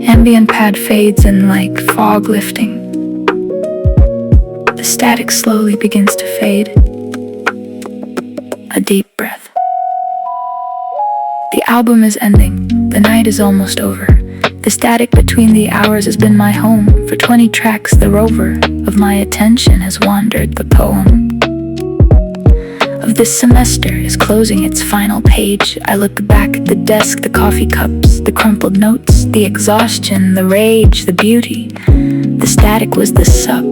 Ambient pad fades in like fog lifting. The static slowly begins to fade. A deep breath. The album is ending. The night is almost over. The static between the hours has been my home. For 20 tracks, the rover of my attention has wandered. The poem of this semester is closing its final page. I look back at the desk, the coffee cups, the crumpled notes, the exhaustion, the rage, the beauty. The static was the sup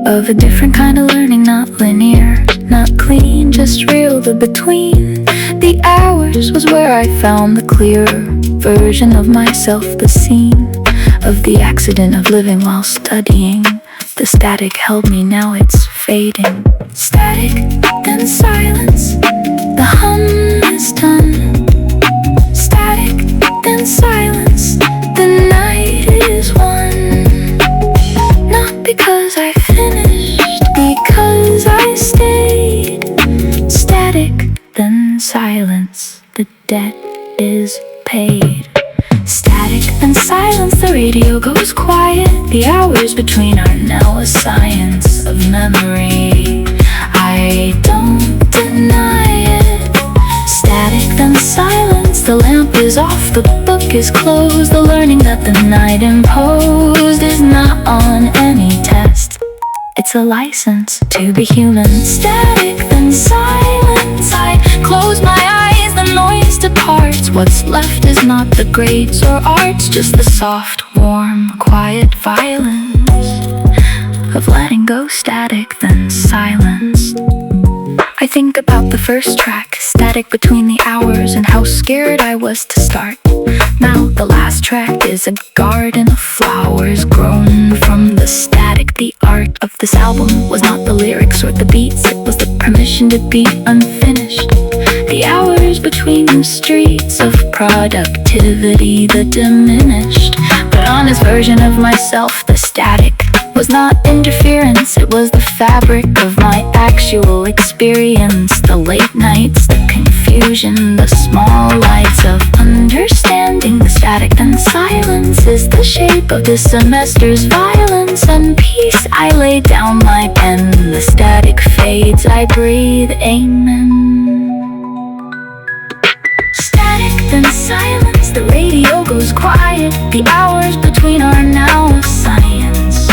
of a different kind of learning, not linear, not clean, just real. The between the hours was where I found the clearer version of myself, the scene of the accident of living while studying. The static held me, now it's fading. Static, then silence, the hum is done. Static, then silence, the night is won. Not because I finished, because I stayed. Static, then silence, the debt is paid. Static, then silence, the radio goes quiet. The hours between are now a science of memory. I don't deny it. Static, then silence, the lamp is off, the book is closed. The learning that the night imposed is not on any test. It's a license to be human. Static, then silence, I close my eyes, the noise departs. What's left is not the grades or arts, just the soft, warm, quiet violence of letting go. Static, then silence. I think about the first track, static between the hours, and how scared I was to start. Now the last track is a garden of flowers grown from the static. The art of this album was not the lyrics or the beats, it was the permission to be unfinished. The hours between the streets of productivity, the diminished but honest version of myself. The static was not interference, it was the fabric of my actual experience. The late nights, the confusion, confusion, the small lights of understanding. The static and silence is the shape of this semester's violence and peace. I lay down my pen, the static fades, I breathe, amen. Static, then silence, the radio goes quiet. The hours between are now a science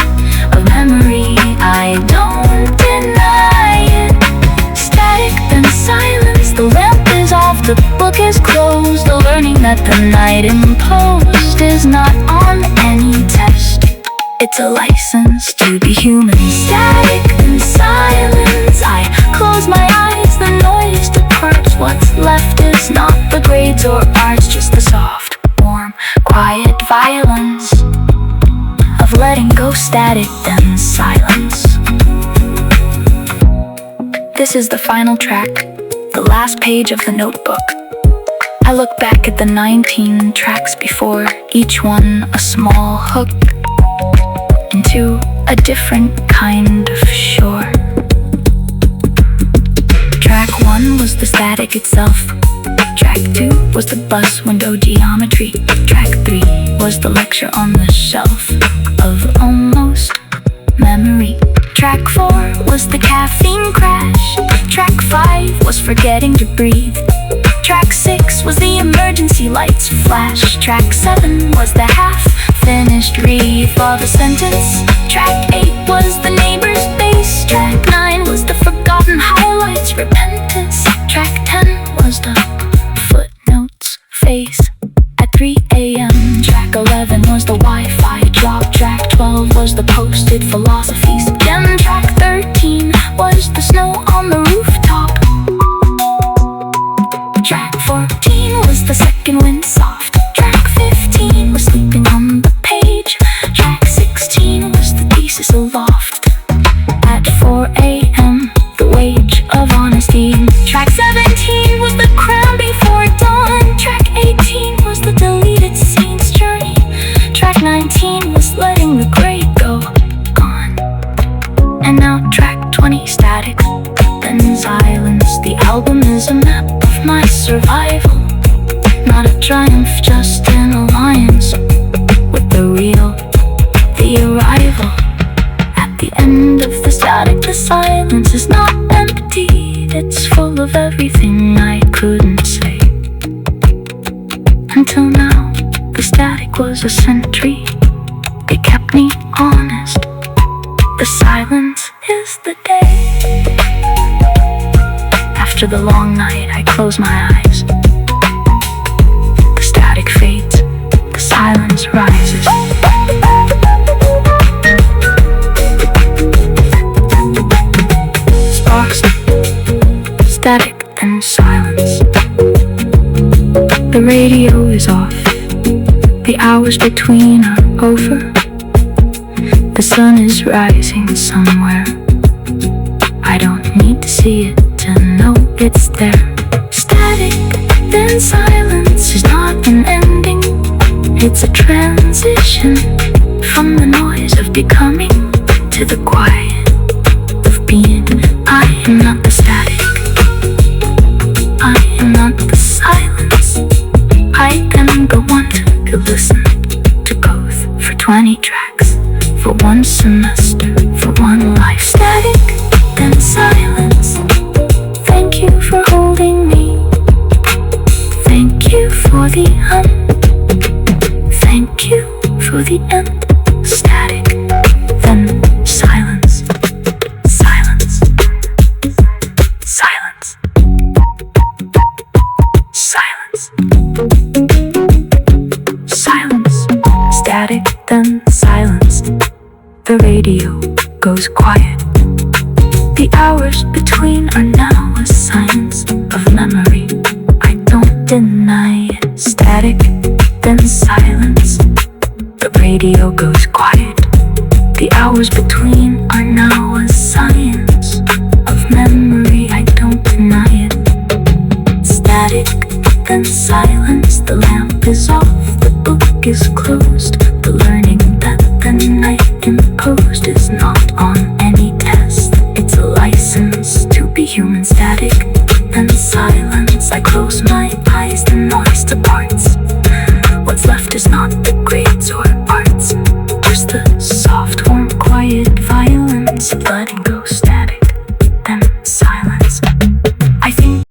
of memory, I don't deny it. Static, then silence, the lamp is off, the book is closed. The learning that the night imposed is not on any test, it's a license to be human. Static, then silence, I close my eyes, the noise departs. What's left is not the grades or arts, just the soft, warm, quiet violence of letting go. Static, then silence. This is the final track, the last page of the notebook. I look back at the 19 tracks before, each one a small hook into a different kind of shore. Track 1 was the static itself. Track 2 was the bus window geometry. Track 3 was the lecture on the shelf of almost memory. Track 4 was the caffeine crash. Track 5 was forgetting to breathe. Track 6 was the emergency lights flash. Track 7 was the half-finished read of a sentence. Track 8 was the neighbor's bass. Track 9 was the forgotten highlights, repentance. Track 10 was the footnotes face at 3 a.m. Track 11 was the Wi-Fi drop. Track 12 was the posted philosophies again. Track 13 was the snow on the rooftop. Track 14 was the second wind soft. Track 15 was sleeping on the page. Track 16 was the thesis aloft at 4 a.m. the wage of honesty. Track 17 was the crown before dawn. Track 18 was the deleted scenes journey. Track 19 was letting the gray go, gone. And now track 20, static, then silence. The album is a map of my survival, not a triumph, just an alliance with the real, the arrival. At the end of the static, the silence is not empty, it's full of everything I couldn't say. Until now, the static was a sentry, it kept me honest. The silence is the day. After the long night, I close my eyes. The static fades, the silence rises. Sparks, static, and silence. The radio is off, the hours between are over. The sun is rising somewhere, I don't need to see it to know it's there. Static, then silence is not an ending, it's a transition from the noise of becoming to the quiet of being. I am not the static, I am not the silence. I am the one to listen to both for 20 tracks, for one semester, for one life. Static, then silence. Thank you for holding me. Thank you for the thank you for the end. Static, then silence. Silence. Silence. Silence. Silence. Static, then silence. The radio goes quiet. The hours between are now a science of memory, I don't deny it. Static, then silence. The radio goes quiet. The hours between